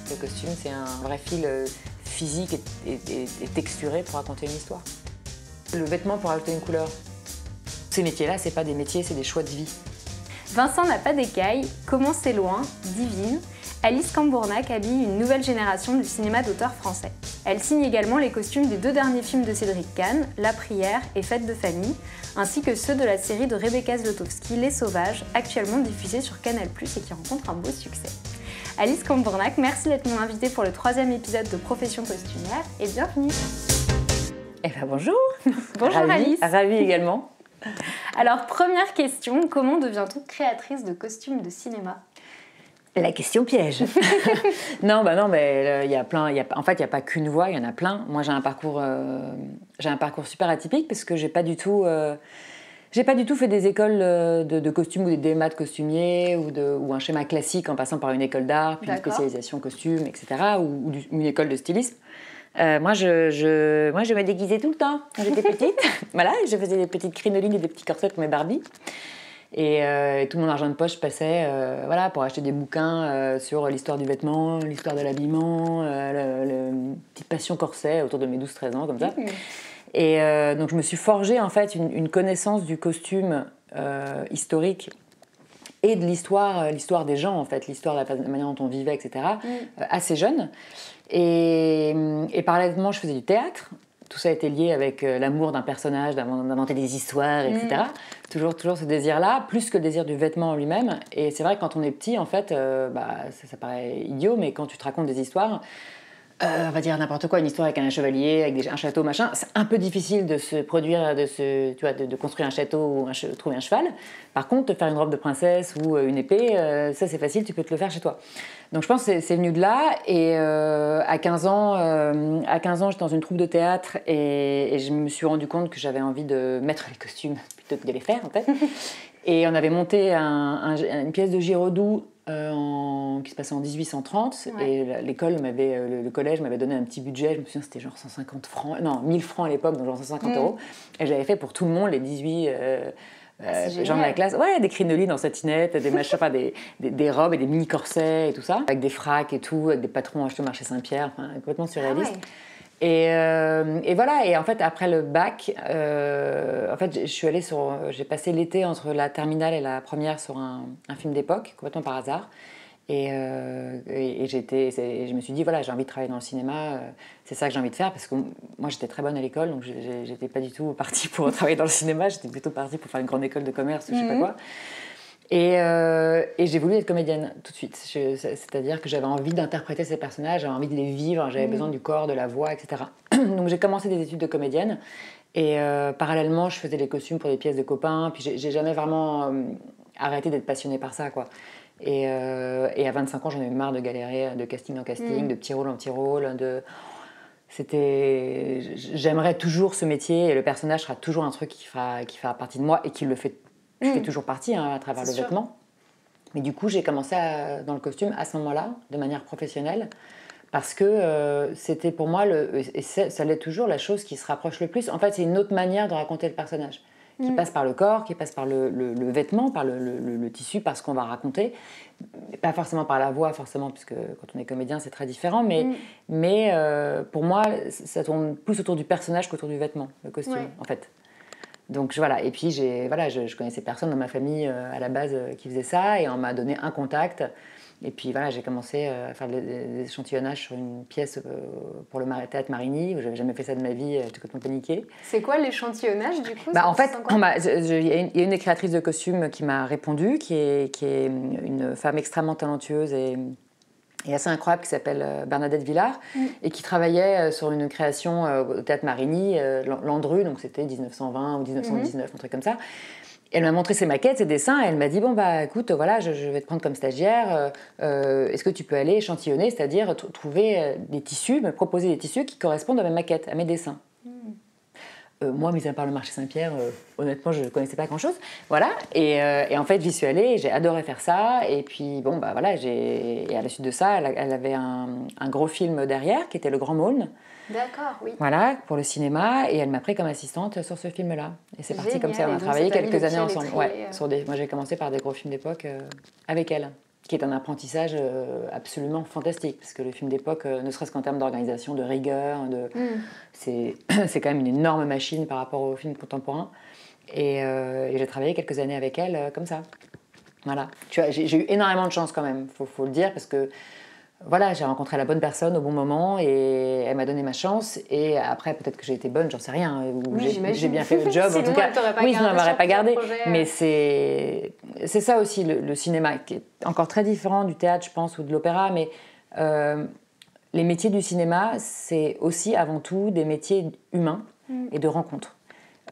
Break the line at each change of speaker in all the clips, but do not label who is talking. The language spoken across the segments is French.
Le costume, c'est un vrai fil physique et texturé pour raconter une histoire. Le vêtement pour ajouter une couleur. Ces métiers-là, c'est pas des métiers, c'est des choix de vie.
Vincent n'a pas d'écailles, Comment c'est loin, Divine. Alice Cambournac habille une nouvelle génération du cinéma d'auteur français. Elle signe également les costumes des 2 derniers films de Cédric Kahn, La Prière et Fête de famille, ainsi que ceux de la série de Rebecca Zlotowski, Les Sauvages, actuellement diffusée sur Canal+, et qui rencontre un beau succès. Alice Cambournac, merci d'être mon invitée pour le 3e épisode de Profession costumière, et bienvenue.
Eh ben bonjour.
Bonjour Alice.
Ravie également.
Alors, première question, comment devient-on créatrice de costumes de cinéma ?
La question piège. Non, mais il y a plein. En fait, il n'y a pas qu'une voie, il y en a plein. Moi, j'ai un parcours super atypique parce que j'ai pas du tout fait des écoles de costumes ou des DMA de costumier ou un schéma classique en passant par une école d'art, puis une spécialisation costume, etc. ou une école de stylisme. Moi, je me déguisais tout le temps quand j'étais petite. Voilà, je faisais des petites crinolines et des petits corsets pour mes Barbies. Et tout mon argent de poche passait pour acheter des bouquins sur l'histoire du vêtement, l'histoire de l'habillement, petite passion corset autour de mes 12-13 ans, comme ça. Et donc je me suis forgée en fait une connaissance du costume historique et de l'histoire des gens en fait, l'histoire de la manière dont on vivait, etc. Assez jeune. Et parallèlement, je faisais du théâtre. Tout ça a été lié avec l'amour d'un personnage, d'inventer des histoires, etc. Toujours ce désir-là, plus que le désir du vêtement en lui-même. Et c'est vrai que quand on est petit, en fait, ça paraît idiot, mais quand tu te racontes des histoires, on va dire n'importe quoi, une histoire avec un chevalier, avec un château, machin, c'est un peu difficile de se produire, de construire un château ou trouver un cheval. Par contre, faire une robe de princesse ou une épée, ça c'est facile, tu peux te le faire chez toi. Donc je pense que c'est venu de là. Et à 15 ans, j'étais dans une troupe de théâtre et je me suis rendu compte que j'avais envie de mettre les costumes plutôt que de les faire, en fait. Et on avait monté une pièce de Giraudoux qui se passait en 1830. Ouais. Et l'école le collège m'avait donné un petit budget. Je me souviens, c'était genre 150 francs, non, 1000 francs à l'époque, donc genre 150 euros. Et j'avais fait pour tout le monde les 18... gens de la classe, des crinolines en satinette, des machins, des robes et des mini corsets et tout ça, avec des fracs et tout, avec des patrons achetés au marché Saint-Pierre, complètement surréaliste. Ah ouais. Et voilà, et en fait après le bac, j'ai passé l'été entre la terminale et la première sur un film d'époque, complètement par hasard. Et je me suis dit, voilà, j'ai envie de travailler dans le cinéma, c'est ça que j'ai envie de faire, parce que moi j'étais très bonne à l'école, donc j'étais pas du tout partie pour travailler dans le cinéma, j'étais plutôt partie pour faire une grande école de commerce ou je sais pas quoi. Et j'ai voulu être comédienne tout de suite, c'est-à-dire que j'avais envie d'interpréter ces personnages, j'avais envie de les vivre, j'avais besoin du corps, de la voix, etc. Donc j'ai commencé des études de comédienne, et parallèlement je faisais les costumes pour des pièces de copains, puis j'ai jamais vraiment arrêté d'être passionnée par ça, quoi. Et à 25 ans, j'en ai eu marre de galérer de casting en casting, de petit rôle en petit rôle. J'aimerais toujours ce métier et le personnage sera toujours un truc qui fera partie de moi et qui le fait, fait toujours partie à travers le vêtement. Mais du coup, j'ai commencé dans le costume à ce moment-là, de manière professionnelle, parce que c'était pour moi, et ça l'est toujours, la chose qui se rapproche le plus. En fait, c'est une autre manière de raconter le personnage. Qui passe par le corps, qui passe par le vêtement, par le tissu, par ce qu'on va raconter. Pas forcément par la voix, forcément, puisque quand on est comédien, c'est très différent. Mais pour moi, ça tourne plus autour du personnage qu'autour du vêtement, le costume, en fait. Donc voilà. Et puis, je connaissais personne dans ma famille à la base qui faisait ça, et on m'a donné un contact. Et puis voilà, j'ai commencé à faire des échantillonnages sur une pièce pour le théâtre Marigny, où j'avais jamais fait ça de ma vie, j'étais complètement paniquée.
C'est quoi l'échantillonnage du coup?
En fait, il y a une des créatrices de costumes qui m'a répondu, qui est une femme extrêmement talentueuse et assez incroyable, qui s'appelle Bernadette Villard, et qui travaillait sur une création au théâtre Marigny, Landru, donc c'était 1920 ou 1919, un truc comme ça. Elle m'a montré ses maquettes, ses dessins, et elle m'a dit, écoute, voilà, je vais te prendre comme stagiaire, est-ce que tu peux aller échantillonner, c'est-à-dire trouver des tissus, me proposer des tissus qui correspondent à mes maquettes, à mes dessins. Moi, mis à part le marché Saint-Pierre, honnêtement, je ne connaissais pas grand-chose. Voilà, et en fait, j'y suis allée, j'ai adoré faire ça, et puis, et à la suite de ça, elle avait un gros film derrière, qui était Le Grand Mône.
D'accord, oui.
Voilà, pour le cinéma, et elle m'a pris comme assistante sur ce film-là. Et c'est parti comme ça, on a travaillé quelques années ensemble. Moi, j'ai commencé par des gros films d'époque avec elle. qui est un apprentissage absolument fantastique, parce que le film d'époque, ne serait-ce qu'en termes d'organisation, de rigueur, c'est quand même une énorme machine par rapport au film contemporain. Et j'ai travaillé quelques années avec elle comme ça. Voilà. Tu vois, j'ai eu énormément de chance quand même, faut le dire, parce que voilà, j'ai rencontré la bonne personne au bon moment et elle m'a donné ma chance. Et après, peut-être que j'ai été bonne, j'en sais rien, ou j'ai bien fait le job.
Sinon,
en tout cas,
oui,
sinon elle ne m'aurait pas gardé. Mais c'est ça aussi le cinéma, qui est encore très différent du théâtre, je pense, ou de l'opéra. Mais les métiers du cinéma, c'est aussi avant tout des métiers humains et de rencontres.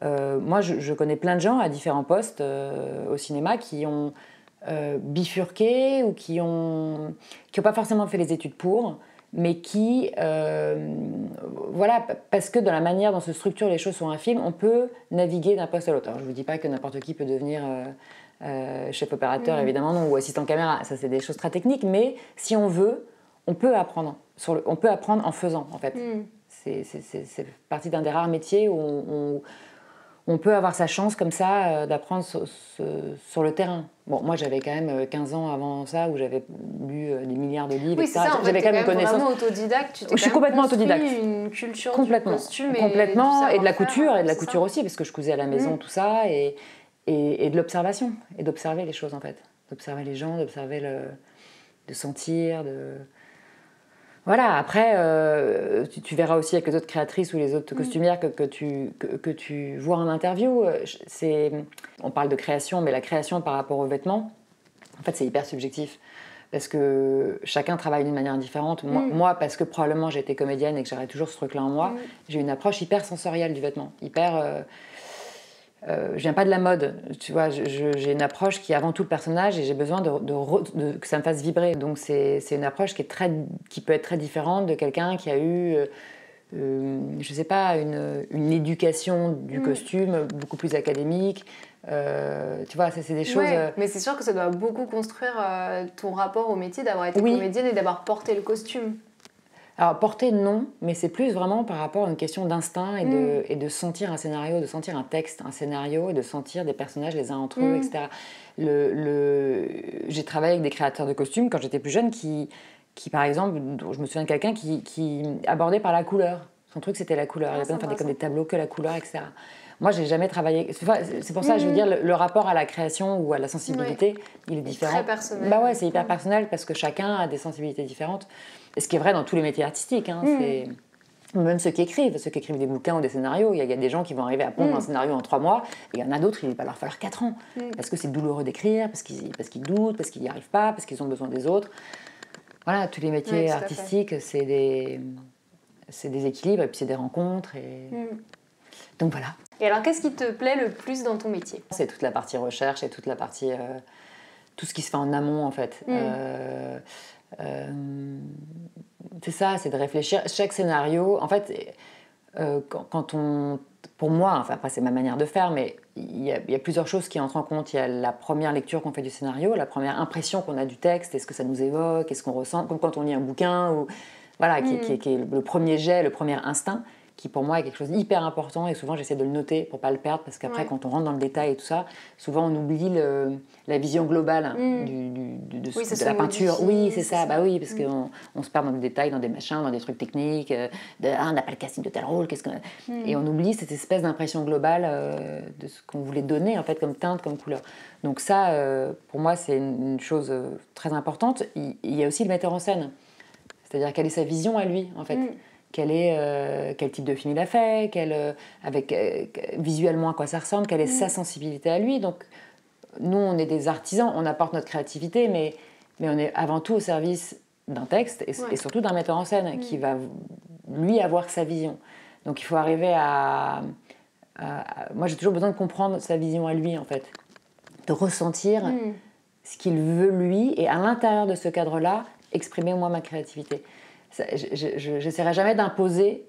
Moi, je connais plein de gens à différents postes au cinéma qui ont bifurqué ou qui ont pas forcément fait les études pour, mais qui, voilà, parce que dans la manière dont se structurent les choses sur un film, on peut naviguer d'un poste à l'autre. Alors, je ne vous dis pas que n'importe qui peut devenir chef opérateur, évidemment, non, ou assistant caméra, ça c'est des choses très techniques, mais si on veut, on peut apprendre. On peut apprendre en faisant, en fait. C'est partie d'un des rares métiers où on peut avoir sa chance comme ça d'apprendre sur le terrain. Bon, moi j'avais quand même 15 ans avant ça où j'avais lu des milliards de livres.
Oui, c'est ça, en fait,
j'avais quand même une connaissance.
Vraiment autodidacte,
Je suis complètement autodidacte.
Une culture
complètement,
du costume
complètement, et de la couture,
ça.
aussi, parce que je cousais à la maison, tout ça, et de l'observation, et d'observer les choses en fait. D'observer les gens, de sentir, Voilà, après, tu verras aussi avec les autres créatrices ou les autres costumières que tu vois en interview. On parle de création, mais la création par rapport aux vêtements, en fait, c'est hyper subjectif. Parce que chacun travaille d'une manière différente. Moi, parce que probablement j'ai été comédienne et que j'aurais toujours ce truc-là en moi, j'ai une approche hyper sensorielle du vêtement. Je viens pas de la mode, tu vois, j'ai une approche qui est avant tout le personnage et j'ai besoin que ça me fasse vibrer. Donc c'est une approche qui peut être très différente de quelqu'un qui a eu, je sais pas, une éducation du costume beaucoup plus académique. Tu vois, ça c'est des choses...
mais c'est sûr que ça doit beaucoup construire ton rapport au métier d'avoir été comédienne et d'avoir porté le costume.
Alors, porter, non, mais c'est plus vraiment par rapport à une question d'instinct et de sentir un scénario, de sentir un texte, un scénario, et de sentir des personnages les uns entre eux, etc. J'ai travaillé avec des créateurs de costumes quand j'étais plus jeune qui par exemple, je me souviens de quelqu'un qui abordait par la couleur. Son truc, c'était la couleur. Il a besoin de faire des tableaux que la couleur, etc. Moi, j'ai jamais travaillé... C'est pour ça, je veux dire, le rapport à la création ou à la sensibilité, il est différent.
Très personnel.
Bah ouais, c'est hyper personnel parce que chacun a des sensibilités différentes. Et ce qui est vrai dans tous les métiers artistiques, hein, c'est... Même ceux qui écrivent des bouquins ou des scénarios, il y a des gens qui vont arriver à pondre un scénario en 3 mois, et il y en a d'autres, il va leur falloir 4 ans. Parce que c'est douloureux d'écrire, parce qu'ils doutent, parce qu'ils n'y arrivent pas, parce qu'ils ont besoin des autres. Voilà, tous les métiers artistiques, c'est des équilibres, et puis c'est des rencontres. Donc voilà.
Et alors, qu'est-ce qui te plaît le plus dans ton métier ?
C'est toute la partie recherche et toute la partie... tout ce qui se fait en amont, en fait. C'est ça, c'est de réfléchir. Chaque scénario, en fait, pour moi, enfin après c'est ma manière de faire, mais il y a plusieurs choses qui entrent en compte. Il y a la première lecture qu'on fait du scénario, la première impression qu'on a du texte, est-ce que ça nous évoque, est-ce qu'on ressent, comme quand on lit un bouquin, ou, voilà, qui est le premier jet, le premier instinct, qui pour moi est quelque chose d'hyper important, et souvent j'essaie de le noter pour pas le perdre, parce qu'après quand on rentre dans le détail et tout ça, souvent on oublie la vision globale de la peinture. Oui, c'est ça, bah oui, parce qu'on se perd dans des détails, dans des machins, dans des trucs techniques, on n'a pas le casting de tel rôle, et on oublie cette espèce d'impression globale de ce qu'on voulait donner en fait comme teinte, comme couleur. Donc ça, pour moi, c'est une chose très importante. Il y a aussi le metteur en scène, c'est-à-dire quelle est sa vision à lui en fait. Quel type de film il a fait, visuellement à quoi ça ressemble, quelle est sa sensibilité à lui. Donc, nous, on est des artisans, on apporte notre créativité, mais on est avant tout au service d'un texte et surtout d'un metteur en scène qui va, lui, avoir sa vision. Donc, il faut arriver moi, j'ai toujours besoin de comprendre sa vision à lui, en fait, de ressentir ce qu'il veut, lui, et à l'intérieur de ce cadre-là, exprimer, moi, ma créativité. Je n'essaierai jamais d'imposer,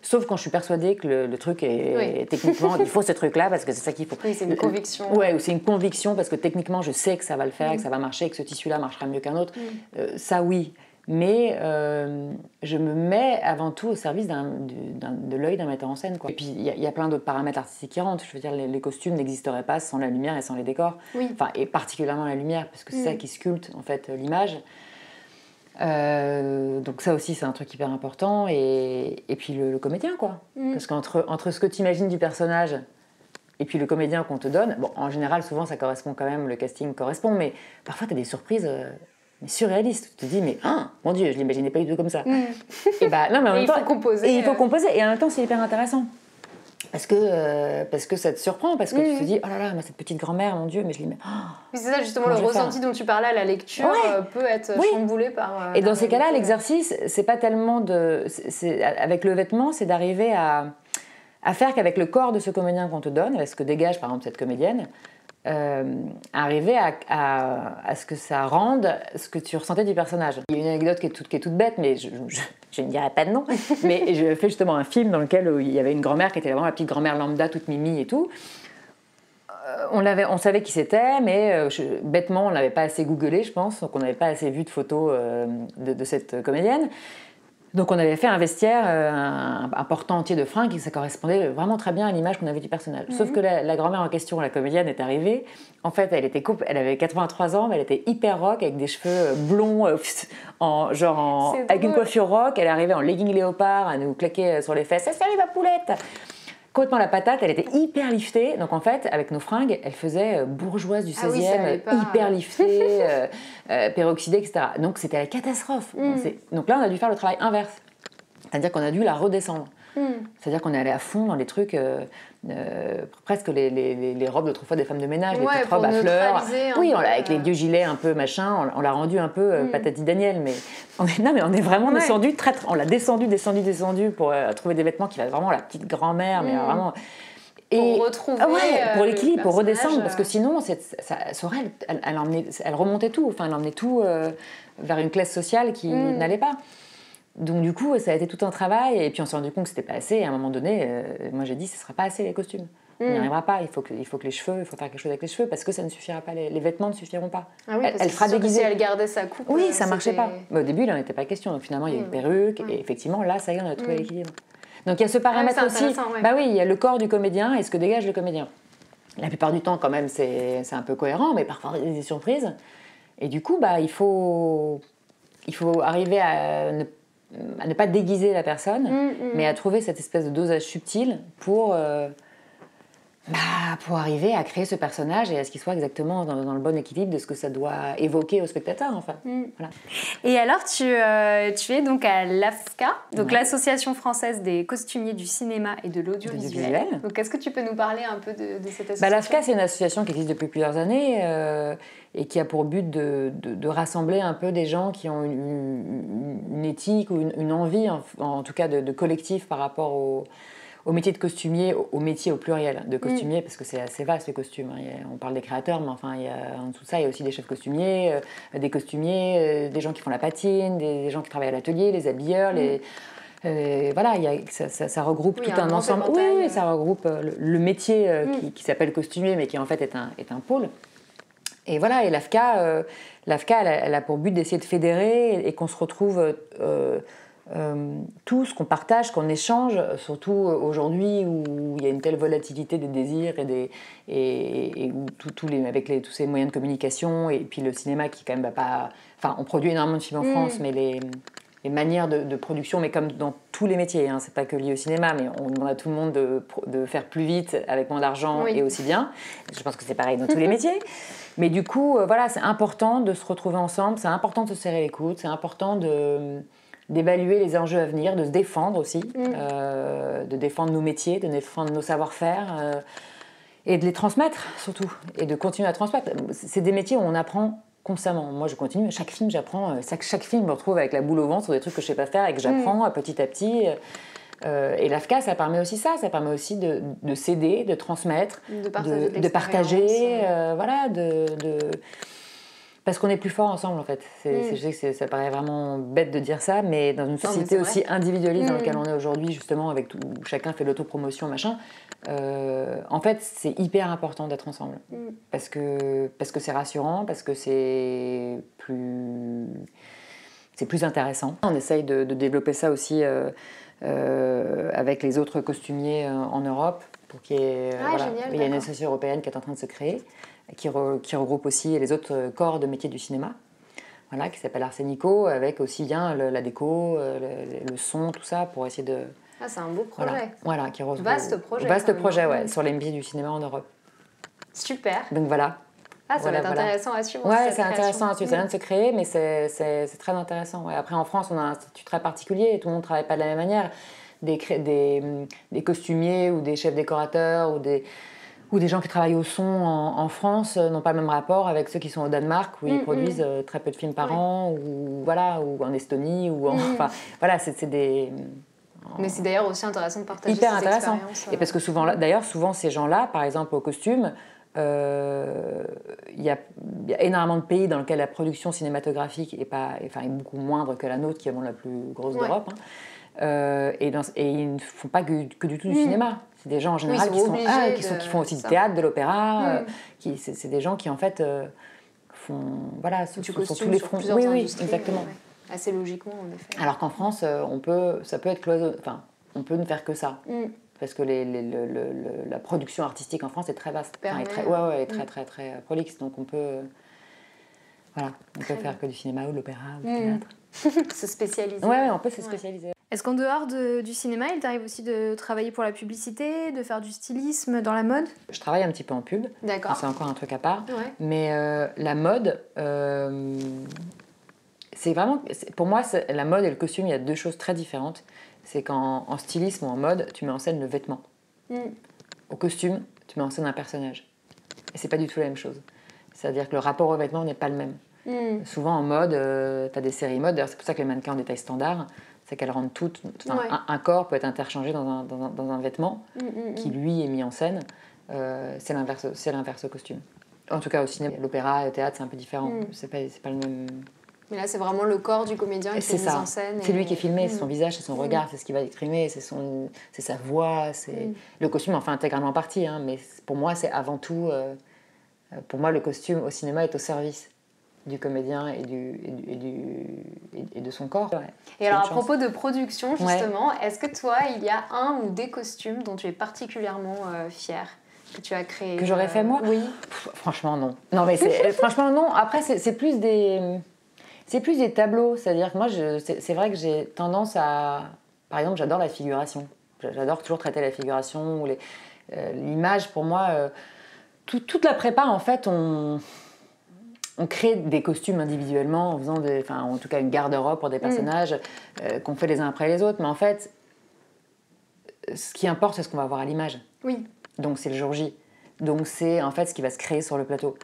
sauf quand je suis persuadée que le truc est techniquement, il faut ce truc-là parce que c'est ça qu'il faut.
Oui, c'est une conviction.
Ouais, ou c'est une conviction parce que techniquement je sais que ça va le faire, que ça va marcher, que ce tissu-là marchera mieux qu'un autre. Ça oui, mais je me mets avant tout au service de l'œil d'un metteur en scène, quoi. Et puis il y a plein d'autres paramètres artistiques qui rentrent. Je veux dire, les costumes n'existeraient pas sans la lumière et sans les décors.
Oui.
Enfin, et particulièrement la lumière, parce que c'est ça qui sculpte en fait l'image. Donc ça aussi c'est un truc hyper important, et puis le comédien, quoi. Parce qu'entre ce que tu imagines du personnage et puis le comédien qu'on te donne, bon, en général souvent ça correspond quand même, le casting correspond, mais parfois tu as des surprises mais surréalistes. Tu te dis mais mon Dieu, je l'imaginais pas du tout comme ça. Et bah non, mais en même temps,
il faut composer.
Et il faut composer, et en même temps c'est hyper intéressant. Parce que ça te surprend, parce que tu te dis oh là là, moi, cette petite grand-mère, mon Dieu, mais je l'ai.
C'est ça justement, le ressenti dont tu parlais à la lecture peut être chamboulé par.
Et dans ces cas-là, l'exercice, c'est pas tellement avec le vêtement, c'est d'arriver à faire qu'avec le corps de ce comédien qu'on te donne, avec ce que dégage par exemple cette comédienne, arriver à ce que ça rende ce que tu ressentais du personnage. Il y a une anecdote qui est toute bête, mais je ne dirai pas de nom, mais je fais justement un film dans lequel il y avait une grand-mère qui était vraiment la petite grand-mère lambda, toute mimi et tout. On savait qui c'était, mais bêtement, on ne l'avait pas assez googlé, je pense, donc on n'avait pas assez vu de photos de cette comédienne. Donc on avait fait un vestiaire, un portant entier de fringues, et ça correspondait vraiment très bien à l'image qu'on avait du personnage. Sauf que la grand-mère en question, la comédienne, est arrivée. En fait, elle avait 83 ans, mais elle était hyper rock, avec des cheveux blonds, avec une coiffure rock. Elle est arrivée en legging léopard, à nous claquer sur les fesses. « Salut ma poulette !» Complètement la patate, elle était hyper liftée. Donc en fait, avec nos fringues, elle faisait bourgeoise du 16e, hyper liftée, peroxydée, etc. Donc c'était la catastrophe. Donc là, on a dû faire le travail inverse. C'est-à-dire qu'on a dû la redescendre. C'est-à-dire qu'on est allé à fond dans les trucs, presque les robes d'autrefois des femmes de ménage, les petites robes à fleurs. Oui, avec les vieux gilets un peu machin, on l'a rendu un peu patati Daniel, mais on est vraiment descendu, on l'a descendu pour trouver des vêtements qui valaient vraiment la petite grand-mère, mais vraiment.
Pour retrouver.
Pour l'équilibre, pour redescendre, parce que sinon, Sorel, elle remontait tout, enfin, elle emmenait tout vers une classe sociale qui n'allait pas. Donc du coup, ça a été tout un travail, et puis on s'est rendu compte que c'était pas assez, et à un moment donné, moi j'ai dit, ce sera pas assez les costumes. On n'y arrivera pas, il faut que les cheveux, il faut faire quelque chose avec les cheveux, parce que ça ne suffira pas, les vêtements ne suffiront pas.
Ah oui,
elle fera déguiser.
Si elle gardait sa coupe.
Oui, ça marchait pas. Mais au début, il n'en était pas question, donc finalement, il y a eu une perruque, et effectivement, là, ça y est, on a trouvé l'équilibre. Donc il y a ce paramètre aussi. Bah oui, il y a le corps du comédien et ce que dégage le comédien. La plupart du temps, quand même, c'est un peu cohérent, mais parfois il y a des surprises. Et du coup, bah, il faut arriver à ne pas déguiser la personne, mais à trouver cette espèce de dosage subtil pour arriver à créer ce personnage et à ce qu'il soit exactement dans le bon équilibre de ce que ça doit évoquer au spectateur, enfin. Voilà.
Et alors, tu es donc à l'AFCA, donc l'Association française des costumiers du cinéma et de l'audiovisuel. Donc, est-ce que tu peux nous parler un peu de cette association ?
L'AFCA, c'est une association qui existe depuis plusieurs années et qui a pour but de rassembler un peu des gens qui ont une éthique ou une envie, en tout cas de collectif par rapport au métier de costumier, au métier au pluriel de costumier, parce que c'est assez vaste le costume. On parle des créateurs, mais enfin, en dessous de ça, il y a aussi des chefs costumiers, des costumiers, des gens qui font la patine, des gens qui travaillent à l'atelier, les habilleurs, voilà, ça regroupe tout un ensemble. Oui, ça regroupe le métier qui s'appelle costumier, mais qui en fait est un pôle. Et voilà, et l'AFCA, elle a pour but d'essayer de fédérer et qu'on se retrouve tous, qu'on partage, qu'on échange, surtout aujourd'hui où il y a une telle volatilité des désirs et où avec tous ces moyens de communication, et puis le cinéma qui quand même va pas... Enfin, on produit énormément de films en France, mais les manières de production, mais comme dans tous les métiers, hein, c'est pas que lié au cinéma, mais on demande à tout le monde de faire plus vite, avec moins d'argent et aussi bien. Je pense que c'est pareil dans tous les métiers. Mais du coup, voilà, c'est important de se retrouver ensemble, c'est important de se serrer les coudes, c'est important d'évaluer les enjeux à venir, de se défendre aussi, de défendre nos métiers, de défendre nos savoir-faire, et de les transmettre surtout, et de continuer à transmettre. C'est des métiers où on apprend constamment. Moi, je continue, chaque film, j'apprends, chaque film, je me retrouve avec la boule au ventre sur des trucs que je ne sais pas faire et que j'apprends petit à petit. Et l'AFCA, ça permet aussi ça, ça permet aussi de s'aider, de transmettre, de partager, voilà, parce qu'on est plus fort ensemble, en fait. Je sais que ça paraît vraiment bête de dire ça, mais dans une société aussi individualiste dans laquelle on est aujourd'hui, justement, où chacun fait l'autopromotion, machin, en fait, c'est hyper important d'être ensemble. Parce que c'est rassurant, parce que c'est plus c'est plus intéressant. On essaye de développer ça aussi avec les autres costumiers en Europe. Pour qu'il y ait,
Génial,
il y a une association européenne qui est en train de se créer, qui regroupe aussi les autres corps de métiers du cinéma, voilà, qui s'appelle Arsenico, avec aussi bien la déco, le son, tout ça, pour essayer de...
Ah, c'est un beau projet.
Voilà, qui regroupe...
Vaste projet.
Vaste projet, ouais, sur les métiers du cinéma en Europe.
Super.
Donc voilà.
Ah, ça va être intéressant à suivre.
Ouais, c'est intéressant à suivre. Ça vient de se créer, mais c'est très intéressant. Ouais. Après, en France, on a un statut très particulier, tout le monde ne travaille pas de la même manière. Des costumiers ou des chefs décorateurs ou des gens qui travaillent au son en France n'ont pas le même rapport avec ceux qui sont au Danemark où ils produisent très peu de films par an ou en Estonie ou enfin voilà, c'est des...
Mais c'est d'ailleurs aussi intéressant de partager
hyper
ces
intéressant.
expériences.
Et parce que souvent ces gens-là, par exemple au costume, il y a énormément de pays dans lesquels la production cinématographique est beaucoup moindre que la nôtre, qui est la plus grosse d'Europe. Hein. Et ils ne font pas que du tout du cinéma. C'est des gens en général qui font aussi du théâtre, de l'opéra. C'est des gens qui en fait font
du
sur tous les fronts. Oui, exactement.
Ouais. Assez logiquement en effet.
Alors qu'en France, ça peut être cloisonné. Enfin, on peut ne faire que ça. Parce que la production artistique en France est très vaste. Est très prolixe. Donc on peut faire que du cinéma ou de l'opéra ou du théâtre.
Se spécialiser.
Ouais, on peut se spécialiser.
Est-ce qu'en dehors du cinéma, il t'arrive aussi de travailler pour la publicité, de faire du stylisme dans la mode?
Je travaille un petit peu en pub.
D'accord.
C'est encore un truc à part.
Ouais.
Mais la mode, c'est vraiment... Pour moi, la mode et le costume, il y a deux choses très différentes. C'est qu'en stylisme ou en mode, tu mets en scène le vêtement. Au costume, tu mets en scène un personnage. Et c'est pas du tout la même chose. C'est-à-dire que le rapport au vêtement n'est pas le même. Souvent en mode, tu as des séries mode. D'ailleurs, c'est pour ça que les mannequins ont des tailles standards. C'est qu'elles rendent toutes... Un corps peut être interchangé dans un vêtement qui, lui, est mis en scène. C'est l'inverse au costume. En tout cas, au cinéma, l'opéra, le théâtre, c'est un peu différent. C'est pas le même...
Mais là, c'est vraiment le corps du comédien qui est mis en scène.
C'est lui qui est filmé, c'est son visage, c'est son regard, c'est ce qu'il va exprimer, c'est sa voix. Le costume en fait intégralement partie, hein, mais pour moi, c'est avant tout... pour moi, le costume au cinéma est au service du comédien et de son corps. Ouais.
Et alors, à propos de production, justement, est-ce que toi, il y a un ou des costumes dont tu es particulièrement fière, que tu as créé?
Que j'aurais fait moi?
Oui.
Franchement, non. Non, mais franchement, non. Après, c'est plus des tableaux. C'est-à-dire que moi, c'est vrai que j'ai tendance à... Par exemple, j'adore la figuration. J'adore toujours traiter la figuration ou l'image. Pour moi, toute la prépa, en fait, on crée des costumes individuellement en faisant en tout cas une garde-robe pour des personnages qu'on fait les uns après les autres. Mais en fait, ce qui importe, c'est ce qu'on va voir à l'image.
Oui.
Donc c'est le jour J. Donc c'est en fait ce qui va se créer sur le plateau.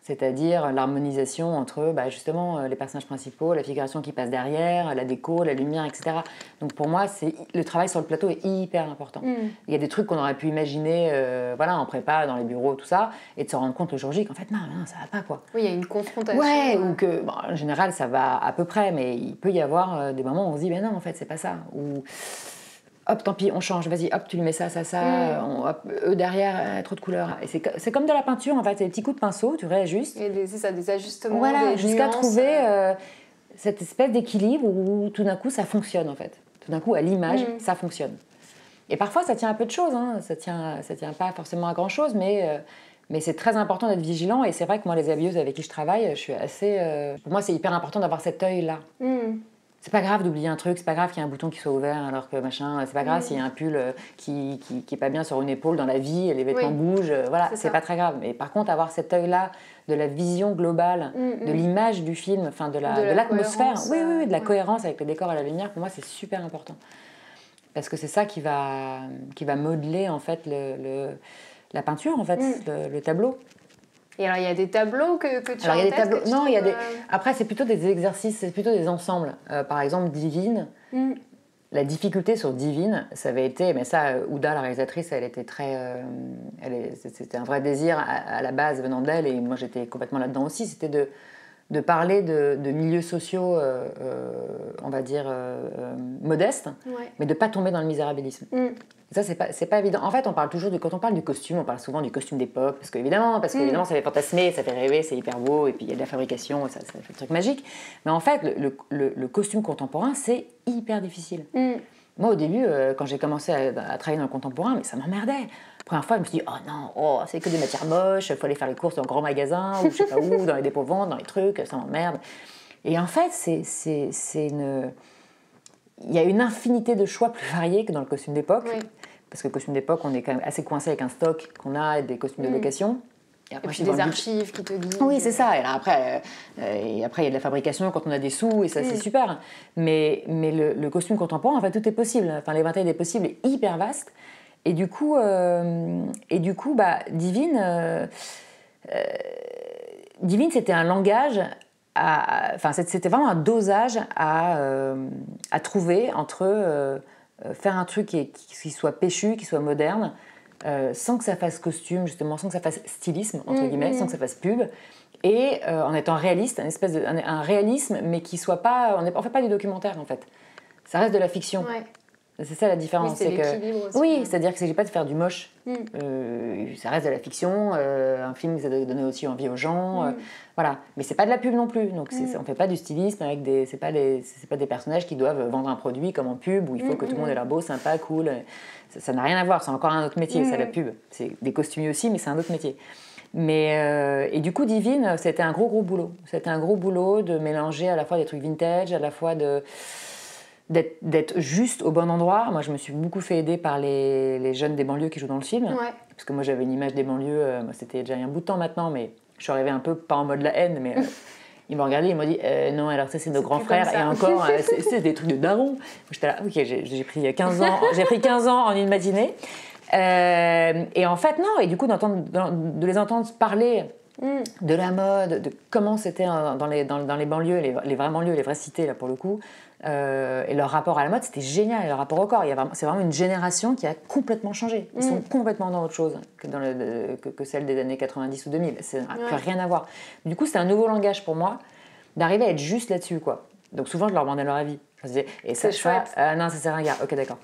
C'est-à-dire l'harmonisation entre justement les personnages principaux, la figuration qui passe derrière, la déco, la lumière, etc. Donc pour moi, le travail sur le plateau est hyper important. Il y a des trucs qu'on aurait pu imaginer en prépa, dans les bureaux, tout ça, et de se rendre compte le jour J qu'en fait, non, ça va pas, quoi.
Oui, il y a une confrontation.
Ouais, ou que, en général, ça va à peu près, mais il peut y avoir des moments où on se dit, non, en fait, c'est pas ça. Ou... Hop, tant pis, on change, vas-y, hop, tu lui mets ça, hop, eux derrière, trop de couleurs. Et c'est comme de la peinture, en fait, c'est des petits coups de pinceau, tu réajustes.
Et c'est ça, des ajustements,
voilà,
des
jusqu'à
nuances.
Trouver cette espèce d'équilibre où tout d'un coup, ça fonctionne, en fait. Tout d'un coup, à l'image, ça fonctionne. Et parfois, ça tient à peu de choses, hein. Ça tient pas forcément à grand-chose, mais c'est très important d'être vigilant. Et c'est vrai que moi, les habilleuses avec qui je travaille, je suis assez... Pour moi, c'est hyper important d'avoir cet œil-là. C'est pas grave d'oublier un truc, c'est pas grave qu'il y ait un bouton qui soit ouvert alors que machin, c'est pas grave s'il y a un pull qui est pas bien sur une épaule dans la vie et les vêtements bougent, voilà, c'est pas très grave. Mais par contre, avoir cet œil-là de la vision globale, de l'image du film, enfin de l'atmosphère, de la cohérence avec le décor et la lumière, pour moi c'est super important. Parce que c'est ça qui va modeler en fait la peinture, en fait, le tableau.
Et alors, il y a des tableaux que tu as en tête?
Non, il y a des... Après, c'est plutôt des exercices, c'est plutôt des ensembles. Par exemple, Divine. La difficulté sur Divine, ça avait été... Mais ça, Ouda, la réalisatrice, elle était très... C'était un vrai désir à la base venant d'elle, et moi, j'étais complètement là-dedans aussi. C'était de parler de milieux sociaux, on va dire, modestes, mais de ne pas tomber dans le misérabilisme. Ça, c'est pas évident. En fait, on parle toujours quand on parle du costume, on parle souvent du costume d'époque, parce qu'évidemment, ça fait fantasmer, ça fait rêver, c'est hyper beau, et puis il y a de la fabrication, ça fait le truc magique. Mais en fait, le costume contemporain, c'est hyper difficile. Moi, au début, quand j'ai commencé à travailler dans le contemporain, mais ça m'emmerdait. La première fois, je me suis dit, oh non, c'est que des matières moches, il faut aller faire les courses dans le grand magasin, ou je sais pas où, dans les dépôts-ventes, dans les trucs, ça m'emmerde. Et en fait, il y a une infinité de choix plus variés que dans le costume d'époque. Oui. Parce que le costume d'époque, on est quand même assez coincé avec un stock qu'on a et des costumes de location.
Et puis des archives qui te guident.
Oui, c'est ça. Et là, après, il y a de la fabrication quand on a des sous, et ça, c'est super. Mais le costume contemporain, en fait, tout est possible. Enfin, l'éventail des possibles est hyper vaste. Et du coup, Divine, c'était un langage... c'était vraiment un dosage à trouver entre faire un truc qui soit péchu, qui soit moderne, sans que ça fasse costume, justement, sans que ça fasse stylisme, entre guillemets, sans que ça fasse pub, et en étant réaliste, un réalisme, mais qui soit pas... On fait pas du documentaire, en fait. Ça reste de la fiction. Ouais. C'est ça la différence.
Oui, c'est l'équilibre aussi.
Oui, c'est-à-dire qu'il ne s'agit pas de faire du moche. Ça reste de la fiction. Un film, ça doit donner aussi envie aux gens. Voilà. Mais c'est pas de la pub non plus. Donc on ne fait pas du stylisme avec des... C'est pas des personnages qui doivent vendre un produit comme en pub où il faut que tout le monde ait l'air beau, sympa, cool. Ça n'a rien à voir. C'est encore un autre métier, ça, la pub. C'est des costumiers aussi, mais c'est un autre métier. Et du coup, Divine, c'était un gros boulot. C'était un gros boulot de mélanger à la fois des trucs vintage, à la fois d'être juste au bon endroit. Moi, je me suis beaucoup fait aider par les jeunes des banlieues qui jouent dans le film. Ouais. Parce que moi, j'avais une image des banlieues, c'était déjà il y a un bout de temps maintenant, mais je suis arrivée un peu, pas en mode la haine, mais ils m'ont regardé, ils m'ont dit non, alors ça, c'est nos grands frères, et encore, c'est des trucs de daron. J'étais là, ok, j'ai pris 15 ans en une matinée. Et en fait, non, et du coup, de les entendre parler de la mode, de comment c'était dans les banlieues, les vraies banlieues, les vraies cités, là, pour le coup, et leur rapport à la mode, c'était génial, et leur rapport au corps. C'est vraiment une génération qui a complètement changé. Ils sont complètement dans autre chose que celle des années 90 ou 2000. Ça n'a plus rien à voir. Du coup, c'était un nouveau langage pour moi d'arriver à être juste là-dessus, quoi. Donc souvent, je leur demandais leur avis. Je disais, et ça, non, ça c'est ringard, ok, d'accord.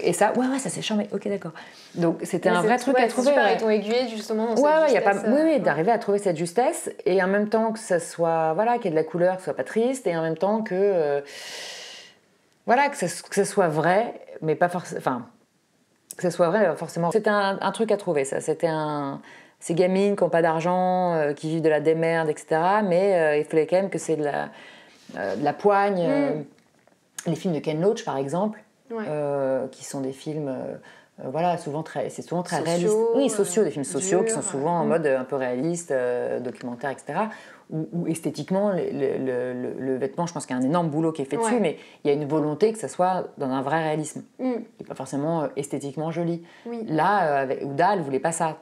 Et ça, ouais, ça c'est charmé, ok, d'accord. Donc c'était un vrai truc à trouver.
Super, ils t'ont aiguillé justement dans cette justesse.
Oui, d'arriver à trouver cette justesse, et en même temps que ça soit, voilà, qu'il y ait de la couleur, que ce soit pas triste, et en même temps que, voilà, que ça soit vrai, mais pas forcément, enfin, que ça soit vrai, forcément. C'était un truc à trouver, ça. C'était ces gamines qui n'ont pas d'argent, qui vivent de la démerde, etc. Mais il fallait quand même que c'est de la poigne. Les films de Ken Loach, par exemple, qui sont des films, voilà, c'est souvent très réaliste. Oui, sociaux, des films sociaux qui sont souvent en mode un peu réaliste, documentaire, etc. Où esthétiquement, le vêtement, je pense qu'il y a un énorme boulot qui est fait dessus, mais il y a une volonté que ça soit dans un vrai réalisme. Et pas forcément esthétiquement joli. Oui. Là, Ouda, elle ne voulait pas ça.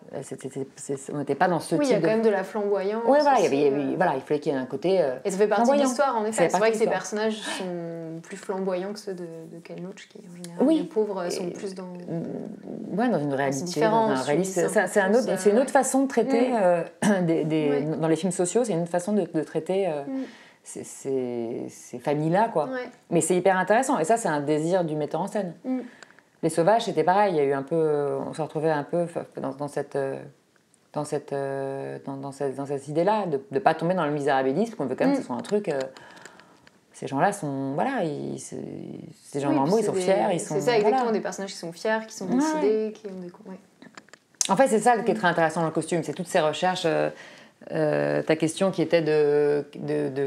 On n'était pas dans ce type de...
Oui, il y a quand même de la flamboyance.
Oui, voilà, il fallait qu'il y ait un côté
et ça fait partie de l'histoire, en effet. C'est vrai que ces personnages sont plus flamboyants que ceux de Ken Loach, qui en général, les pauvres sont plus dans...
Ouais, dans une réalité, dans un réalisme. C'est une autre façon de traiter dans les films sociaux, c'est une autre façon de traiter ces familles-là, quoi. Ouais. Mais c'est hyper intéressant, et ça, c'est un désir du metteur en scène. Les Sauvages, c'était pareil, il y a eu un peu, on se retrouvait un peu dans cette idée-là, de ne pas tomber dans le misérabilisme, qu'on veut quand même que ce soit un truc... ces gens-là sont... Voilà, ces gens normaux, ils sont fiers, ils sont...
C'est ça, exactement, des personnages qui sont fiers, qui sont décidés, qui ont des...
En fait, c'est ça qui est très intéressant dans le costume, c'est toutes ces recherches... ta question qui était de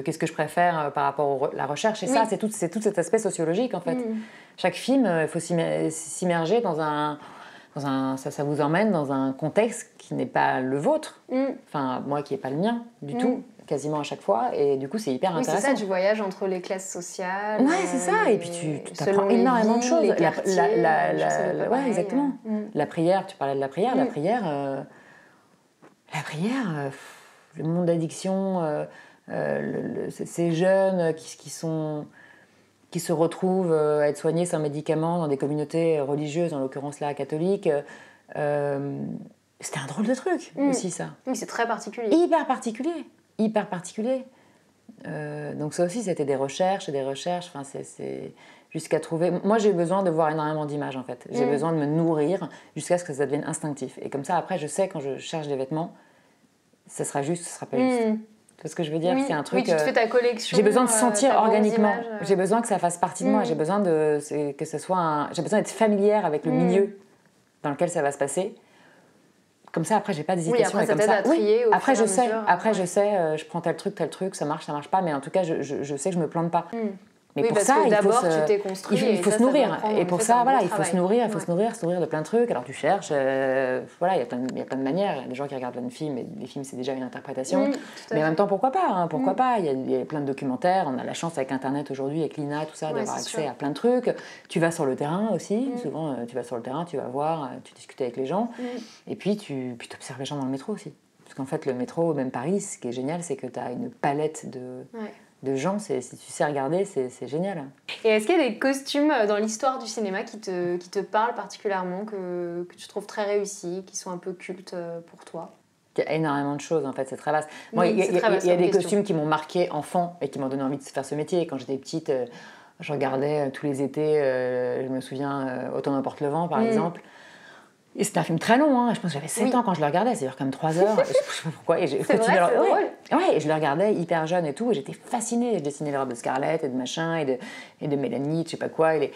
qu'est-ce que je préfère par rapport à la recherche, et ça, c'est tout cet aspect sociologique, en fait. Chaque film, il faut s'immerger ça vous emmène dans un contexte qui n'est pas le vôtre, enfin, moi qui n'est pas le mien du tout, quasiment à chaque fois, et du coup c'est hyper intéressant.
C'est ça, tu voyages entre les classes sociales.
Ouais, c'est ça, et puis tu apprends énormément de choses. Ouais, exactement. La prière, tu parlais de la prière, la prière, le monde d'addiction, ces jeunes qui se retrouvent à être soignés sans médicaments dans des communautés religieuses, en l'occurrence là catholiques, c'était un drôle de truc aussi, ça.
Oui, c'est très particulier.
Hyper particulier. Donc ça aussi, c'était des recherches et des recherches. Enfin, c'est jusqu'à trouver... Moi, j'ai besoin de voir énormément d'images, en fait. J'ai besoin de me nourrir jusqu'à ce que ça devienne instinctif. Et comme ça, après, je sais quand je cherche des vêtements, ça sera juste, ça sera pas juste. Tu vois ce que je veux dire? C'est un truc...
Oui, tu te fais ta collection.
J'ai besoin de sentir organiquement.
Images,
J'ai besoin que ça fasse partie de moi. J'ai besoin que ce soit j'ai besoin d'être familière avec le milieu dans lequel ça va se passer. Comme ça, après, j'ai pas d'hésitation.
Oui, après, ça t'aide à trier au
après,
fur et
je
à
sais.
mesure.
Après, je sais, je prends tel truc, ça marche pas. Mais en tout cas, je sais que je me plante pas. Mais pour
parce
ça,
que d'abord, tu t'es construit.
Il faut se nourrir. Et pour ça, voilà, il faut se nourrir, se nourrir de plein de trucs. Alors tu cherches, voilà, il y a plein de manières. Il y a des gens qui regardent plein de films, et les films, c'est déjà une interprétation. Mais en même temps, pourquoi pas, hein, pourquoi pas. Il y a plein de documentaires. On a la chance avec Internet aujourd'hui, avec l'INA, tout ça, d'avoir accès à plein de trucs. Tu vas sur le terrain aussi. Souvent, tu vas sur le terrain, tu vas voir, tu discutes avec les gens. Et puis, tu observes les gens dans le métro aussi. Parce qu'en fait, le métro, même Paris, ce qui est génial, c'est que tu as une palette de gens, si tu sais regarder, c'est génial.
Et est-ce qu'il y a des costumes dans l'histoire du cinéma qui te parlent particulièrement, que tu trouves très réussis, qui sont un peu cultes pour toi?
Il y a énormément de choses, en fait, c'est très vaste. Moi, il y a des costumes qui m'ont marqué enfant et qui m'ont donné envie de faire ce métier. Quand j'étais petite, je regardais tous les étés, je me souviens, Autant n'emporte le vent, par exemple. Et c'était un film très long, hein. Je pense que j'avais 7 ans quand je le regardais, c'est-à-dire comme 3 heures. Je sais pas pourquoi. Et
c'est vrai, c'est drôle.
Ouais, et je le regardais hyper jeune et tout, et j'étais fascinée. Je dessinais les robes de Scarlett et de machin, et de Mélanie, je sais pas quoi. Et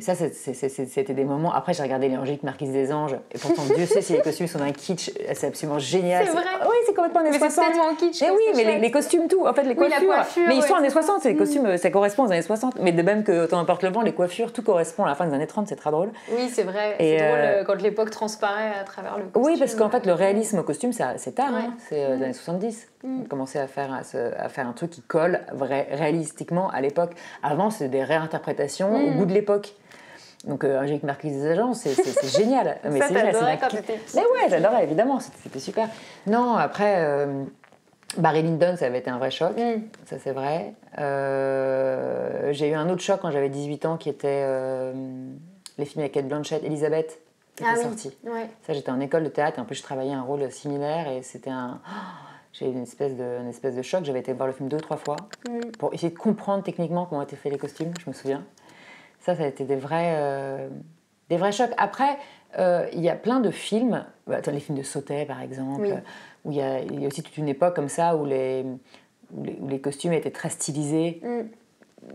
ça, c'était des moments. Après, j'ai regardé les Angélique Marquise des Anges, et pourtant, Dieu sait si les costumes sont d'un kitsch, c'est absolument génial.
C'est vrai.
Oui, c'est complètement années 60.
C'est tellement kitsch.
Et oui, mais les costumes, tout. En fait, les coiffures.
La coiffure,
mais ils sont années 60, c'est les costumes, ça correspond aux années 60. Mais de même que Autant n'emporte le vent, les coiffures, tout correspond à la fin des années 30, c'est très drôle.
Oui, c'est vrai. C'est drôle quand l'époque transparaît à travers le costume.
Oui, parce qu'en fait, le réalisme au costume, c'est tard, hein. C'est des années 70. On commençait à faire un truc qui colle réalistiquement à l'époque. Avant, c'est des réinterprétations au goût de l'époque. Donc, Angélique Marquise des Agents, c'est génial. Mais
ça,
c'est génial.
T'adorais quand t'étais petite.
Mais ouais, j'adorais, évidemment, c'était super. Non, après, Barry Lyndon, ça avait été un vrai choc, ça c'est vrai. J'ai eu un autre choc quand j'avais 18 ans, qui était les films avec Cate Blanchett, Elisabeth. Sorti.
Ouais.
Ça, j'étais en école de théâtre et en plus je travaillais un rôle similaire et c'était j'ai eu une espèce de choc. J'avais été voir le film 2 ou 3 fois pour essayer de comprendre techniquement comment étaient faits les costumes, je me souviens. Ça a été des vrais chocs. Après, il y a plein de films, les films de Sautet par exemple, où il y a aussi toute une époque comme ça où les costumes étaient très stylisés.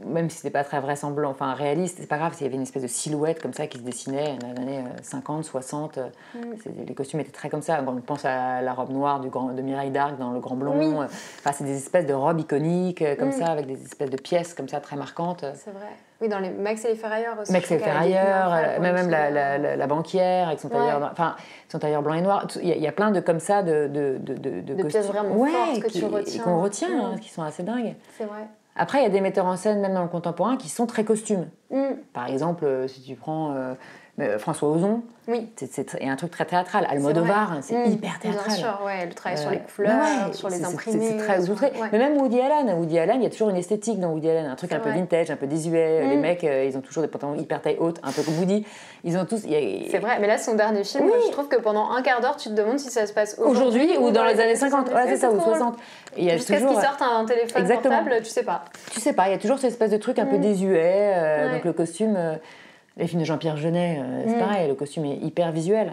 Même si c'était pas très vraisemblant, enfin réaliste, c'est pas grave, s'il y avait une espèce de silhouette comme ça qui se dessinait dans les années 50, 60, les costumes étaient très comme ça. Quand on pense à la robe noire de Mireille d'Arc dans Le Grand Blond, enfin, c'est des espèces de robes iconiques comme ça, avec des espèces de pièces comme ça très marquantes.
C'est vrai. Oui, dans les Max et les Ferrailleurs aussi.
Max et les Ferrailleurs, même la banquière avec son tailleur, enfin, son tailleur blanc et noir. Il y a plein de comme ça de
pièces vraiment fortes que tu retiens.
Qu'on retient, qui sont assez dingues.
C'est vrai.
Après, il y a des metteurs en scène, même dans le contemporain, qui sont très costumes. Par exemple, si tu prends François Ozon, il y a un truc très théâtral. Almodovar, c'est hyper théâtral.
Bien sûr, le travail sur les couleurs, sur les imprimés.
C'est très outré. Mais même Woody Allen, il y a toujours une esthétique dans Woody Allen, un truc un peu vintage, un peu désuet. Les mecs, ils ont toujours des pantalons hyper taille haute, un peu comme Woody. Ils ont tous...
C'est vrai, mais là, son dernier film, je trouve que pendant un quart d'heure, tu te demandes si ça se passe
aujourd'hui ou dans les années 50. Ouais, c'est ça, ou 60.
Jusqu'à ce qu'ils sortent un téléphone portable, tu sais pas.
Tu sais pas, il y a toujours cette espèce de truc un peu désuet. Donc le costume... Les films de Jean-Pierre Jeunet, c'est pareil, le costume est hyper visuel.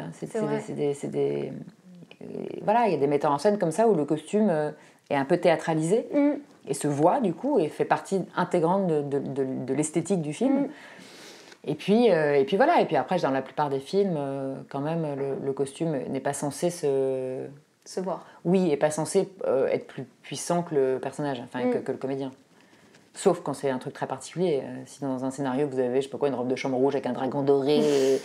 Voilà, il y a des metteurs en scène comme ça où le costume est un peu théâtralisé et se voit du coup et fait partie intégrante de l'esthétique du film. Et puis voilà, et puis après dans la plupart des films, quand même, le costume n'est pas censé
se voir.
Oui, et pas censé être plus puissant que le personnage, enfin que le comédien. Sauf quand c'est un truc très particulier. Si dans un scénario vous avez, je sais pas quoi, une robe de chambre rouge avec un dragon doré et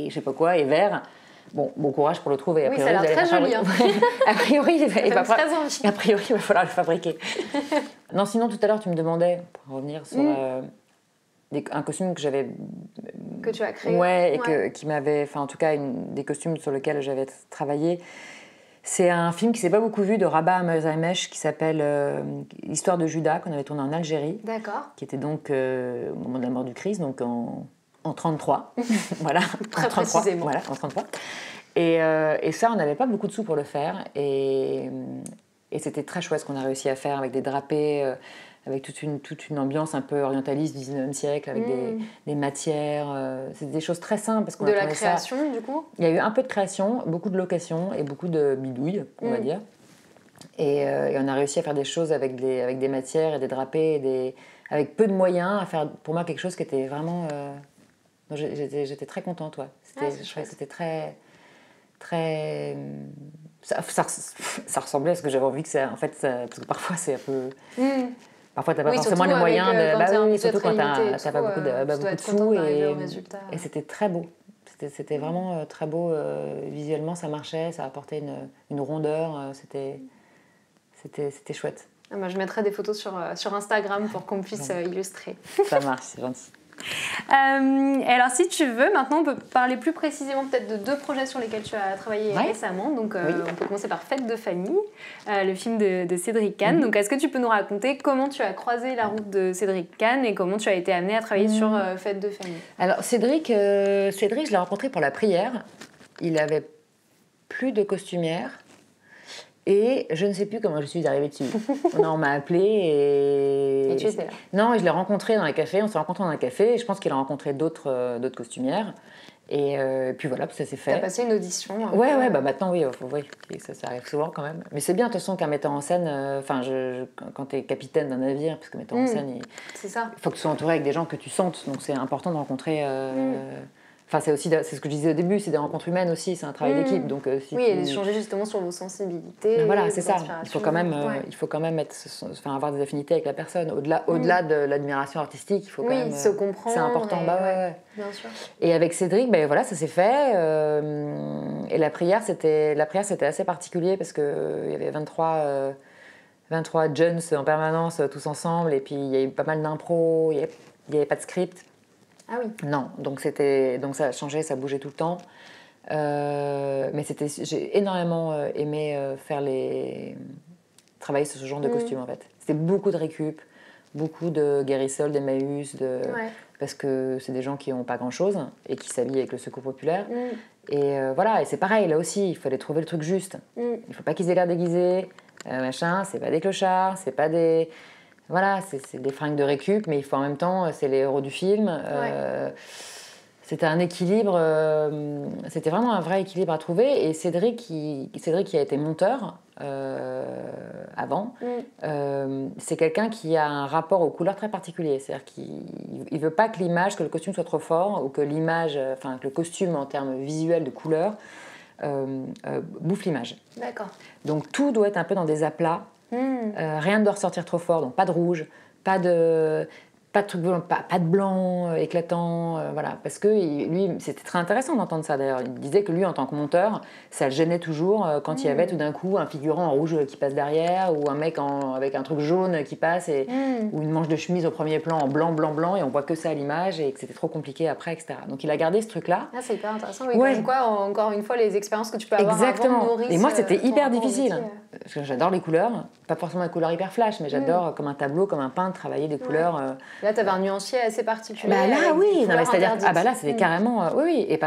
je sais pas quoi, et vert, bon courage pour le trouver.
Oui, ça a l'air très joli.
A priori, il va falloir le fabriquer. Non, sinon tout à l'heure tu me demandais, pour revenir sur un costume que j'avais...
Que tu as créé.
Ouais, et qui m'avait... Enfin, en tout cas, des costumes sur lesquels j'avais travaillé. C'est un film qui s'est pas beaucoup vu de Rabat Mezaimesh qui s'appelle L'histoire de Judas, qu'on avait tourné en Algérie.
D'accord.
Qui était donc au moment de la mort du Christ, donc en 33. Voilà.
Très précisément.
Voilà, en 33. Et ça, on n'avait pas beaucoup de sous pour le faire. Et Et c'était très chouette ce qu'on a réussi à faire avec des drapés, avec toute une ambiance un peu orientaliste du 19e siècle, avec des matières. C'était des choses très simples. Parce qu'on
de la création,
ça.
Du coup.
Il y a eu un peu de création, beaucoup de location et beaucoup de bidouilles, on va dire. Et on a réussi à faire des choses avec des matières et des drapés, avec peu de moyens, à faire pour moi quelque chose qui était vraiment... j'étais très contente, ouais. C'était très... très ça ressemblait à ce que j'avais envie que ça... En fait, parce que parfois, c'est un peu... Parfois, t'as pas forcément les moyens de... surtout quand t'as pas beaucoup de sous. Et c'était très beau. C'était vraiment très beau. Visuellement, ça marchait, ça apportait une rondeur. C'était chouette.
Moi, je mettrai des photos sur Instagram pour qu'on puisse illustrer.
Ça marche, c'est gentil.
Et alors, si tu veux, maintenant, on peut parler plus précisément peut-être de 2 projets sur lesquels tu as travaillé récemment. Donc, on peut commencer par Fête de famille, le film de Cédric Kahn. Donc, est-ce que tu peux nous raconter comment tu as croisé la route de Cédric Kahn et comment tu as été amenée à travailler sur Fête de famille?
Alors, Cédric, je l'ai rencontré pour la prière. Il avait plus de costumière. Et je ne sais plus comment je suis arrivée dessus. On m'a appelée
et tu étais là.
Non, je l'ai rencontré dans un café. On s'est rencontrés dans un café. Et je pense qu'il a rencontré d'autres costumières. Et puis voilà, ça s'est fait.
T'as passé une audition.
Ouais, maintenant oui, ça arrive souvent quand même. Mais c'est bien de toute façon qu'un metteur en scène, quand t'es capitaine d'un navire, parce que metteur en scène,
c'est ça.
Il faut que tu sois entouré avec des gens que tu sentes. Donc c'est important de rencontrer. Enfin, c'est ce que je disais au début, c'est des rencontres humaines aussi, c'est un travail d'équipe. Donc,
et d'échanger justement sur vos sensibilités.
Voilà, c'est ça. Il faut quand même avoir des affinités avec la personne. Au-delà de l'admiration artistique, il faut quand même...
se comprendre.
C'est important.
Bien sûr.
Et avec Cédric, voilà, ça s'est fait. Et la prière, c'était assez particulier parce qu'il y avait 23 jeunes en permanence, tous ensemble. Et puis, il y a eu pas mal d'impro, il n'y avait pas de script.
Ah oui.
Non, donc ça a changé, ça bougeait tout le temps. Mais j'ai énormément aimé travailler sur ce genre de costume en fait. C'était beaucoup de récup, beaucoup de guérissol, d'Emmaüs, parce que c'est des gens qui n'ont pas grand-chose et qui s'habillent avec le secours populaire. Et voilà, et c'est pareil, là aussi, il fallait trouver le truc juste. Il ne faut pas qu'ils aient l'air déguisés, c'est pas des clochards, c'est pas des... Voilà, c'est des fringues de récup, mais il faut en même temps, c'est les héros du film. C'était un équilibre, c'était vraiment un vrai équilibre à trouver. Et Cédric qui a été monteur avant, c'est quelqu'un qui a un rapport aux couleurs très particulier. C'est-à-dire qu'il ne veut pas que le costume soit trop fort, ou que que le costume en termes visuels de couleurs bouffe l'image.
D'accord.
Donc tout doit être un peu dans des aplats. Rien ne doit ressortir trop fort, donc pas de rouge, pas de truc blanc, pas de blanc éclatant, voilà. Parce que lui, c'était très intéressant d'entendre ça d'ailleurs. Il disait que lui, en tant que monteur, ça le gênait toujours quand il y avait tout d'un coup un figurant en rouge qui passe derrière, ou un mec avec un truc jaune qui passe, ou une manche de chemise au premier plan en blanc, blanc, blanc, et on voit que ça à l'image, et que c'était trop compliqué après, etc. Donc il a gardé ce truc-là.
Ah, c'est hyper intéressant. Oui, comme quoi, encore une fois, les expériences que tu peux avoir avant nourrissent.
Et moi, c'était hyper difficile. Parce que j'adore les couleurs, pas forcément les couleurs hyper flash, mais j'adore comme un tableau, comme un peintre, travailler des couleurs.
Là, tu avais un nuancier assez particulier.
Là, oui, c'est-à-dire, là, c'était carrément, oui, et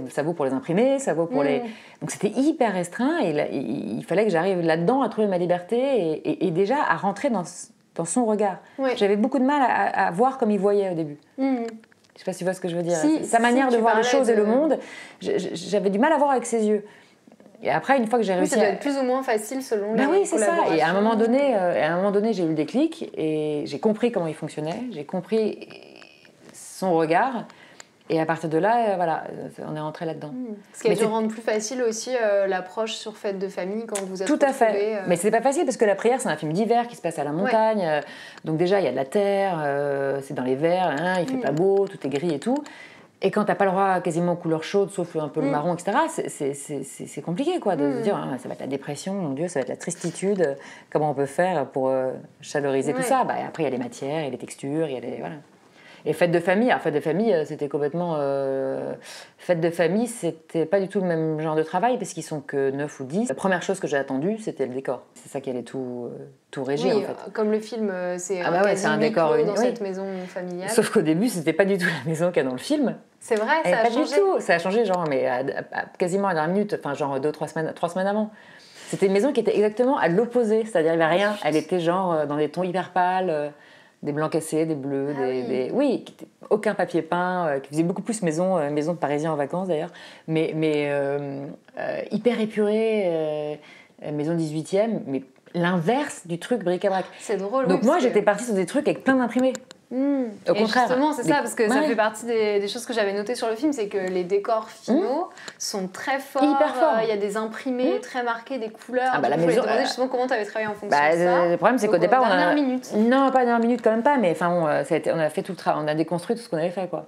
ça vaut pour les imprimés, ça vaut pour les. Donc c'était hyper restreint, et il fallait que j'arrive là-dedans à trouver ma liberté et déjà à rentrer dans son regard. J'avais beaucoup de mal à voir comme il voyait au début. Je ne sais pas si tu vois ce que je veux dire. Sa manière de voir les choses et le monde, j'avais du mal à voir avec ses yeux. Et après, une fois que j'ai réussi,
ça doit être plus ou moins facile selon les
oui, c'est ça. Et à un moment donné, j'ai eu le déclic et j'ai compris comment il fonctionnait, j'ai compris son regard. Et à partir de là, voilà, on est rentré là-dedans.
Ce qui a dû rendre plus facile aussi l'approche sur Fête de famille quand vous êtes
Tout à fait. Mais c'est pas facile parce que La prière, c'est un film d'hiver qui se passe à la montagne. Donc déjà, il y a de la terre, c'est dans les verts, il fait pas beau, tout est gris et tout. Et quand t'as pas le droit quasiment aux couleurs chaudes, sauf un peu le marron, etc., c'est compliqué, quoi, de se dire, ça va être la dépression, mon Dieu, ça va être la tristitude, comment on peut faire pour chaloriser tout ça. Après, il y a les matières, il y a les textures, il y a les... Voilà. Et Fête de famille, c'était complètement... Fête de famille, c'était pas du tout le même genre de travail, parce qu'ils sont que 9 ou 10. La première chose que j'ai attendue, c'était le décor. C'est ça qui allait tout régir, en fait.
Comme le film, c'est
un décor
dans cette maison familiale.
Sauf qu'au début, c'était pas du tout la maison qu'il y a dans le film.
C'est vrai, ça a changé.
Du tout. Ça a changé, genre, mais quasiment à la dernière minute, enfin, genre 3 semaines avant. C'était une maison qui était exactement à l'opposé, c'est-à-dire il n'y avait rien. Elle était genre dans des tons hyper pâles, des blancs cassés, des bleus, oui, aucun papier peint, qui faisait beaucoup plus maison de Parisiens en vacances d'ailleurs, mais hyper épurée, maison 18e, mais l'inverse du truc bric-à-brac.
C'est drôle.
Donc moi j'étais partie sur des trucs avec plein d'imprimés.
Au contraire. Justement, c'est ça, parce que ça fait partie des choses que j'avais notées sur le film, c'est que les décors finaux sont très forts.
Hyper forts.
Il y a des imprimés très marqués, des couleurs.
Ah bah,
la maison. Je voulais te demander justement comment tu avais travaillé en fonction de ça.
Le problème, c'est qu'au départ,
dernière minute.
Non, pas dernière minute quand même pas, mais enfin, on a fait tout le travail, on a déconstruit tout ce qu'on avait fait, quoi.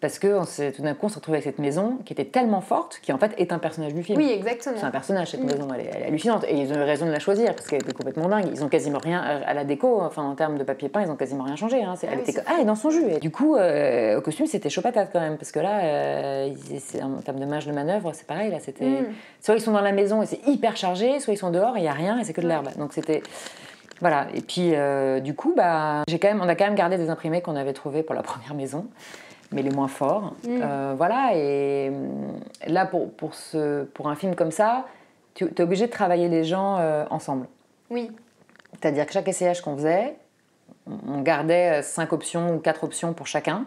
Parce que tout d'un coup, on s'est retrouvé avec cette maison qui était tellement forte, qui en fait est un personnage du film.
Oui, exactement.
C'est un personnage, cette maison, elle est hallucinante. Et ils ont eu raison de la choisir, parce qu'elle était complètement dingue. Ils ont quasiment rien à la déco, enfin en termes de papier peint, ils ont quasiment rien changé. Hein. Elle est dans son jus. Et du coup, au costume, c'était chaud patate quand même, parce que là, en termes de marge de manœuvre, c'est pareil. Là, c'était soit ils sont dans la maison et c'est hyper chargé, soit ils sont dehors et il n'y a rien et c'est que de l'herbe. Donc c'était. Voilà, et puis du coup, on a quand même gardé des imprimés qu'on avait trouvés pour la première maison, mais les moins forts. Voilà, et là, pour un film comme ça, tu es obligé de travailler les gens ensemble.
Oui.
C'est-à-dire que chaque essayage qu'on faisait, on gardait 5 options ou 4 options pour chacun.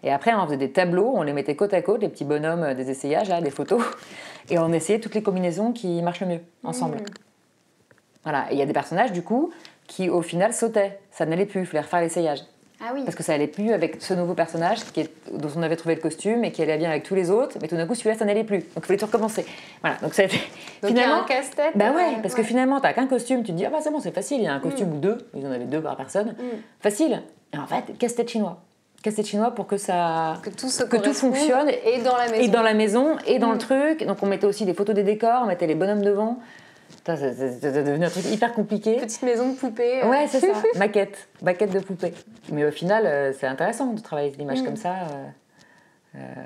Et après, on faisait des tableaux, on les mettait côte à côte, les petits bonhommes des essayages, là, des photos, et on essayait toutes les combinaisons qui marchent le mieux, ensemble. Voilà, et il y a des personnages, du coup, qui, au final, sautaient. Ça n'allait plus, il fallait refaire l'essayage.
Ah oui.
Parce que ça allait plus avec ce nouveau personnage dont on avait trouvé le costume et qui allait bien avec tous les autres, mais tout d'un coup, celui-là, ça n'allait plus. Donc, il fallait tout recommencer. Voilà, donc ça a été...
Donc, finalement, il y a un casse-tête.
Bah ouais, parce que finalement, t'as qu'un costume, tu te dis, ah bah c'est bon, c'est facile, il y a un costume ou deux, ils en avaient 2 par personne. Facile. Et en fait, casse-tête chinois. Casse-tête chinois pour que tout fonctionne.
Et dans la maison.
Et dans la maison, et dans le truc. Donc, on mettait aussi des photos des décors, on mettait les bonhommes devant. C'est devenu un truc hyper compliqué.
Petite maison de poupée.
Ouais, c'est ça. Maquette de poupée. Mais au final, c'est intéressant de travailler l'image comme ça.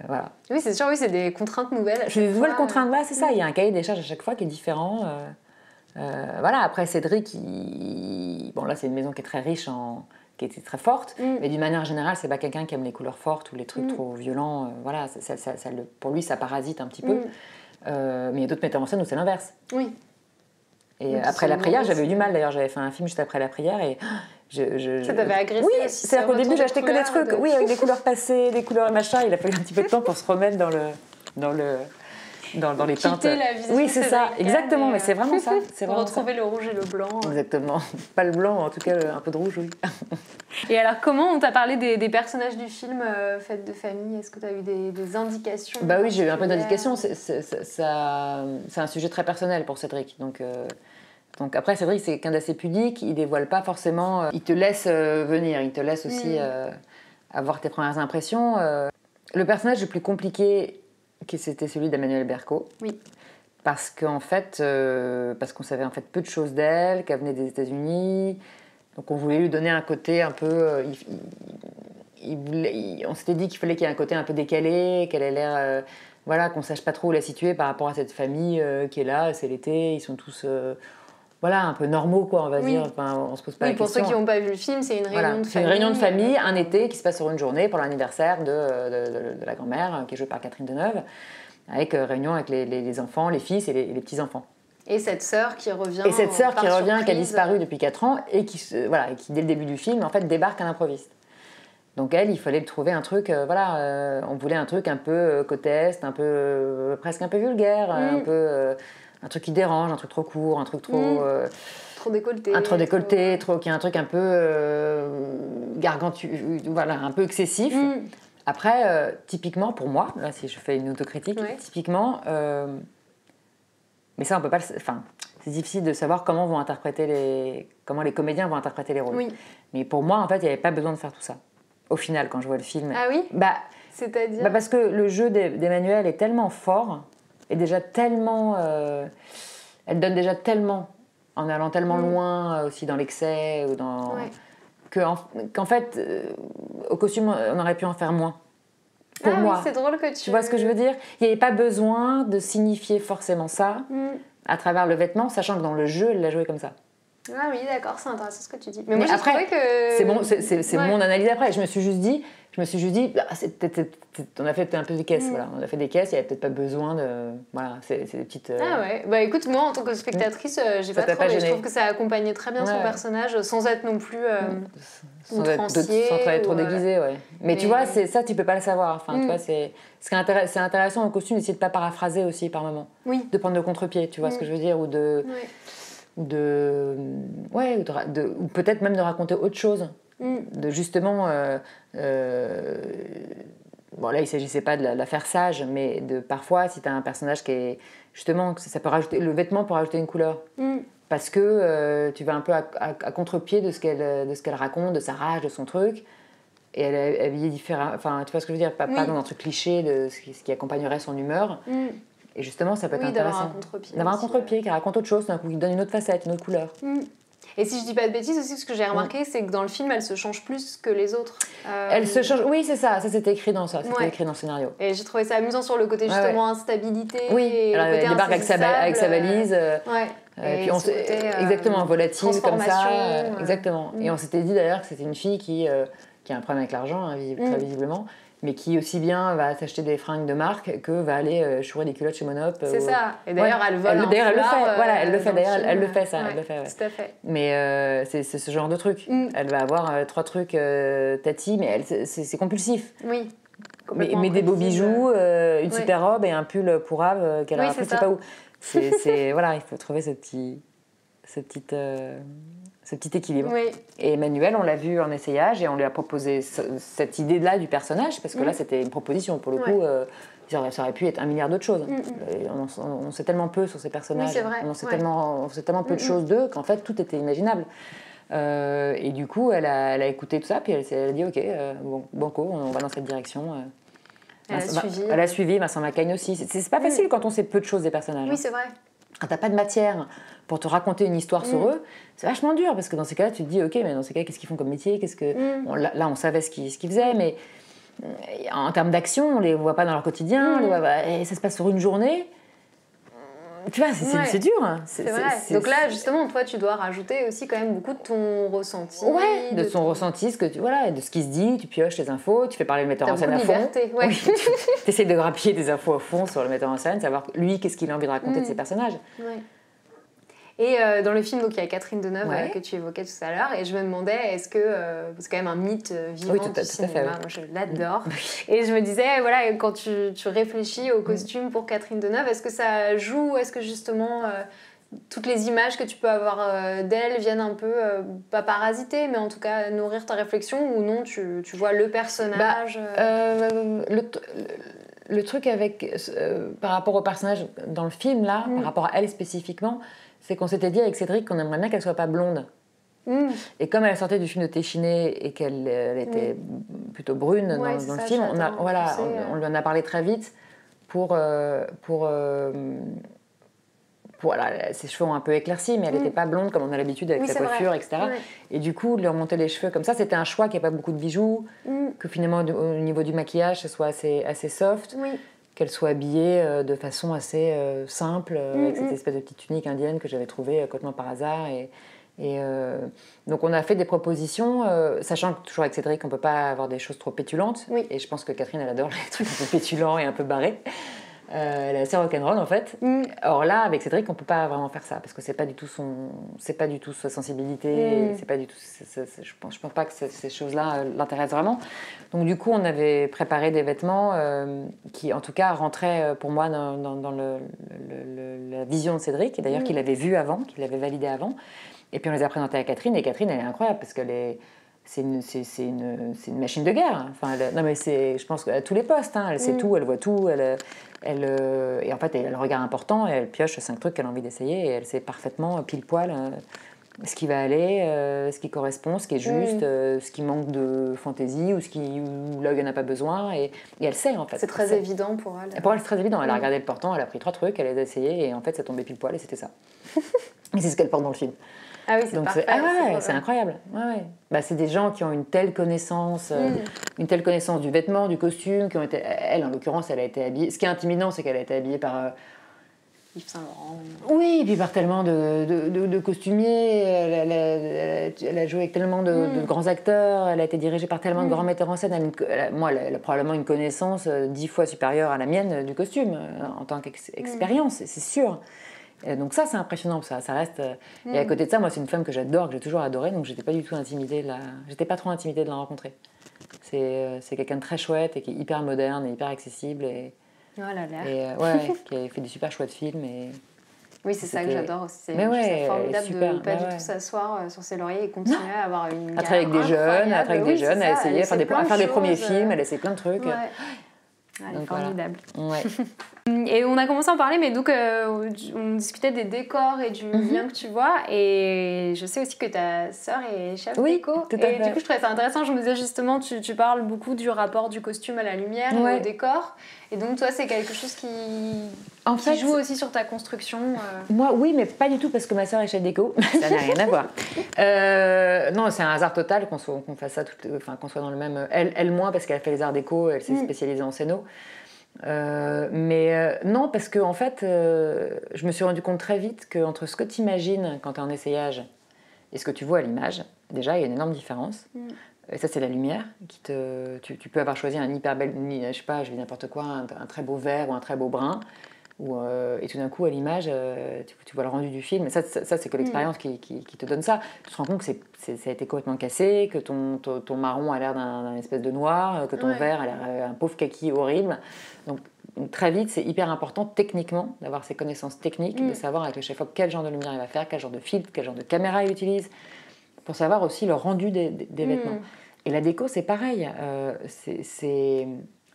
Voilà.
Oui, c'est sûr, c'est des contraintes nouvelles.
C'est des nouvelles contraintes, voilà, c'est ça. Il y a un cahier des charges à chaque fois qui est différent. Voilà, après Cédric, bon là c'est une maison qui est très riche, qui était très forte, mais d'une manière générale, c'est pas quelqu'un qui aime les couleurs fortes ou les trucs trop violents. Voilà, pour lui, ça parasite un petit peu. Mais il y a d'autres metteurs en scène où c'est l'inverse.
Oui.
Et après la prière, j'avais eu du mal d'ailleurs, j'avais fait un film juste après la prière et
ça t'avait agressé.
Oui, c'est-à-dire qu'au début j'achetais que des trucs, oui, avec des couleurs passées, des couleurs machin, il a fallu un petit peu de temps pour se remettre dans les teintes. Oui, c'est ça, exactement, mais c'est vraiment ça.
Pour retrouver le rouge et le blanc.
Exactement, pas le blanc, en tout cas un peu de rouge, oui.
Et alors, comment on t'a parlé des personnages du film Fête de famille? Est-ce que tu as eu des indications?
Bah oui, j'ai eu un peu d'indications. C'est un sujet très personnel pour Cédric. Donc après, Cédric, c'est quelqu'un d'assez pudique. Il dévoile pas forcément. Il te laisse venir. Il te laisse aussi avoir tes premières impressions. Le personnage le plus compliqué, c'était celui d'Emmanuelle Berco.
Oui.
Parce qu'on savait en fait peu de choses d'elle, qu'elle venait des États-Unis. Donc on voulait lui donner un côté un peu... on s'était dit qu'il fallait qu'il y ait un côté un peu décalé, qu'elle ait l'air... voilà, qu'on ne sache pas trop où la situer par rapport à cette famille qui est là, c'est l'été, ils sont tous... voilà, un peu normaux, quoi, on va dire. Enfin, on se pose pas la question.
Pour ceux qui n'ont pas vu le film, c'est une réunion de famille.
C'est une réunion de famille, un été, qui se passe sur une journée pour l'anniversaire de la grand-mère, qui est jouée par Catherine Deneuve, avec réunion avec les enfants, les fils et les petits-enfants.
Et cette sœur qui revient.
Qui a disparu depuis 4 ans et qui, dès le début du film, en fait, débarque à l'improviste. Donc elle, il fallait trouver un truc, on voulait un truc un peu côte est, un peu, presque un peu vulgaire, un truc qui dérange, un truc trop court, un truc trop...
trop décolleté.
Qui est un truc un peu gargantueux, voilà, un peu excessif. Après, typiquement, pour moi, là, si je fais une autocritique, typiquement... mais ça, on peut pas... Enfin, c'est difficile de savoir comment les comédiens vont interpréter les rôles.
Oui.
Mais pour moi, en fait, il n'y avait pas besoin de faire tout ça. Au final, quand je vois le film...
Ah oui? C'est-à-dire
parce que le jeu d'Emmanuelle est tellement fort, et déjà tellement... elle donne déjà tellement, en allant tellement loin, aussi dans l'excès, ou dans... qu'en fait, au costume, on aurait pu en faire moins. Pour moi.
Oui, c'est drôle que
tu vois ce que je veux dire? Il n'y avait pas besoin de signifier forcément ça à travers le vêtement, sachant que dans le jeu, elle l'a joué comme ça.
Ah oui, d'accord, c'est intéressant ce que tu dis. Mais moi,
après,
que...
c'est mon analyse après. Je me suis juste dit, je me suis juste dit, on a fait un peu des caisses, voilà. On a fait des caisses, il n'y avait peut-être pas besoin de... Voilà, c'est des petites...
Ah ouais, bah écoute, moi en tant que spectatrice, j'ai pas trop, mais je trouve que ça accompagnait très bien son personnage, sans être non plus outrancier.
Sans être trop déguisé, ouais. Mais tu vois, ça, tu peux pas le savoir. Enfin, tu vois, c'est intéressant en costume d'essayer de pas paraphraser aussi par moment.
Oui.
De prendre le contre-pied, tu vois ce que je veux dire, ou peut-être même de raconter autre chose. De justement... bon, là, il ne s'agissait pas de la faire sage, mais parfois, si tu as un personnage qui est... Justement, ça peut rajouter... Le vêtement peut rajouter une couleur. Parce que tu vas un peu à contre-pied de ce qu'elle raconte, de sa rage, de son truc. Et elle est habillée différemment. Enfin, tu vois ce que je veux dire, pas dans un truc cliché de ce qui accompagnerait son humeur. Et justement, ça peut être intéressant. D'avoir un contre-pied qui raconte autre chose, qui donne une autre facette, une autre couleur.
Et si je dis pas de bêtises aussi, ce que j'ai remarqué, c'est que dans le film, elle se change plus que les autres.
Elle se change, oui, c'est ça. Ça, c'était écrit dans ça. C'était écrit dans le scénario.
Et j'ai trouvé ça amusant sur le côté justement instabilité.
Oui,
et
elle débarque avec sa valise.
Et
puis exactement, volatile comme ça. Exactement. Et on s'était dit d'ailleurs que c'était une fille qui a un problème avec l'argent, très visiblement. Mais qui aussi bien va s'acheter des fringues de marque que va aller chourer des culottes chez Monop.
C'est ça. Et d'ailleurs, elle vole un
d'ailleurs, elle le fait. Voilà, elle le fait. D'ailleurs, elle le fait, ça.
Ouais,
elle le fait, ouais.
Tout à fait.
Mais c'est ce genre de truc. Elle va avoir 3 trucs tati, mais c'est compulsif.
Oui.
Mais des beaux bijoux, une super robe et un pull pourrave qu'elle a appris, je sais pas où. Voilà, il faut trouver ce petit équilibre.
Oui.
Et Emmanuel, on l'a vu en essayage et on lui a proposé cette idée-là du personnage, parce que là, c'était une proposition. Pour le coup, ça aurait pu être un milliard d'autres choses. On sait tellement peu sur ces personnages,
c'est vrai.
on sait tellement peu de choses d'eux qu'en fait, tout était imaginable. Et du coup, elle a écouté tout ça, puis elle a dit, ok, banco, on va dans cette direction. Elle a suivi, Vincent Macaigne aussi. C'est pas facile quand on sait peu de choses des personnages.
Oui, c'est vrai.
Quand t'as pas de matière pour te raconter une histoire sur eux, c'est vachement dur, parce que dans ces cas-là, tu te dis, ok, mais dans ces cas, qu'est-ce qu'ils font comme métier, Bon, là, on savait ce qu'ils faisaient, mais en termes d'action, on les voit pas dans leur quotidien, et ça se passe sur une journée. Tu vois, c'est dur. Hein.
C'est vrai. Donc là, justement, toi, tu dois rajouter aussi quand même beaucoup de ton ressenti.
Ouais, de son ressenti, de ce qui se dit, tu pioches les infos, tu fais parler le metteur en scène à fond.
Ouais.
Oui, tu essaies de grappiller des infos à fond sur le metteur en scène, savoir lui, qu'est-ce qu'il a envie de raconter de ses personnages.
Ouais. Et dans le film, donc, il y a Catherine Deneuve que tu évoquais tout à l'heure, et je me demandais, est-ce que c'est quand même un mythe vivant du cinéma, moi je l'adore. Et je me disais, voilà, quand tu réfléchis au costume pour Catherine Deneuve, est-ce que ça joue, est-ce que justement toutes les images que tu peux avoir d'elle viennent un peu, pas parasiter, mais en tout cas nourrir ta réflexion, ou non, tu vois le personnage
le truc par rapport au personnage dans le film, là, par rapport à elle spécifiquement, c'est qu'on s'était dit avec Cédric qu'on aimerait bien qu'elle soit pas blonde. Et comme elle sortait du film de Téchiné et qu'elle était plutôt brune dans le film, on lui en a parlé très vite pour ses cheveux ont un peu éclairci, mais elle n'était pas blonde comme on a l'habitude avec sa coiffure, etc. Ouais. Et du coup, lui remonter les cheveux comme ça, c'était un choix qui n'a pas beaucoup de bijoux, que finalement au niveau du maquillage, ça soit assez soft. Qu'elle soit habillée de façon assez simple, avec cette espèce de petite tunique indienne que j'avais trouvée complètement par hasard. Donc on a fait des propositions, sachant que toujours avec Cédric, on ne peut pas avoir des choses trop pétulantes. Et je pense que Catherine, elle adore les trucs un peu pétulants et un peu barrés. Elle est assez rock'n'roll en fait. Or là, avec Cédric, on peut pas vraiment faire ça parce que c'est pas du tout sa sensibilité. C'est pas du tout. Je pense pas que ces choses-là l'intéressent vraiment. Donc du coup, on avait préparé des vêtements qui, en tout cas, rentraient pour moi dans la vision de Cédric, et d'ailleurs qu'il avait vu avant, qu'il avait validé avant. Et puis on les a présentés à Catherine, et Catherine, elle est incroyable parce qu'elle est. C'est une machine de guerre. Enfin, non mais je pense à tous les postes. Hein. Elle sait tout, elle voit tout. Et en fait, elle a le regard important et elle pioche 5 trucs qu'elle a envie d'essayer et elle sait parfaitement pile poil ce qui va aller, ce qui correspond, ce qui est juste, ce qui manque de fantaisie ou là où il n'y en a pas besoin. Et elle sait en fait.
C'est très évident pour elle.
Pour elle, c'est très évident. Elle a regardé le portant, elle a pris 3 trucs, elle les a essayés et en fait, ça tombait pile poil et c'était ça. Et c'est ce qu'elle porte dans le film.
Ah oui, c'est parfait.
C'est incroyable. Bah, c'est des gens qui ont une telle connaissance du vêtement, du costume, qui ont été. Elle, en l'occurrence, elle a été habillée. Ce qui est intimidant, c'est qu'elle a été habillée par
Yves Saint Laurent.
Oui, et puis par tellement de costumiers, elle a joué avec tellement de grands acteurs, elle a été dirigée par tellement de grands metteurs en scène. Elle a probablement une connaissance 10 fois supérieure à la mienne du costume, en tant qu'expérience, c'est sûr. Et donc ça, c'est impressionnant, ça reste... Et à côté de ça, moi, c'est une femme que j'adore, que j'ai toujours adorée, donc j'étais pas du tout intimidée j'étais pas trop intimidée de la rencontrer. C'est quelqu'un de très chouette et qui est hyper moderne et hyper accessible.
Oh là là.
Et qui a fait des super chouettes films.
Oui, c'est ça que j'adore aussi.
C'est
formidable
super,
de ne pas du tout s'asseoir sur ses lauriers et continuer à avoir une
à travailler avec des jeunes, à essayer, à faire des premiers films, elle essaie plein de trucs.
Elle est formidable.
Voilà.
Et on a commencé à en parler, mais donc on discutait des décors et du lien que tu vois. Et je sais aussi que ta sœur est chef déco.
Tout à fait.
Du coup, je trouvais ça intéressant. Je me disais justement, tu parles beaucoup du rapport du costume à la lumière et au décor. Et donc, toi, c'est quelque chose qui joue aussi sur ta construction.
Moi, oui, mais pas du tout parce que ma sœur est chef déco. Ça n'a rien à voir. Non, c'est un hasard total qu'on fasse ça, qu'on soit dans le même. Elle moins parce qu'elle a fait les arts déco, elle s'est spécialisée en scéno. Non, parce que en fait, je me suis rendu compte très vite qu'entre ce que tu imagines quand tu es en essayage et ce que tu vois à l'image, déjà, il y a une énorme différence. Et ça, c'est la lumière. Tu peux avoir choisi un hyper bel, je sais pas, je dis n'importe quoi, un très beau vert ou un très beau brun. Et tout d'un coup, à l'image, tu vois le rendu du film. Et ça c'est que l'expérience qui te donne ça. Tu te rends compte que ça a été complètement cassé, que ton marron a l'air d'un espèce de noir, que ton vert a l'air un pauvre kaki horrible. Donc très vite, c'est hyper important techniquement d'avoir ces connaissances techniques, de savoir avec le chef-op quel genre de lumière il va faire, quel genre de filtre, quel genre de caméra il utilise, pour savoir aussi le rendu des vêtements. Et la déco, c'est pareil.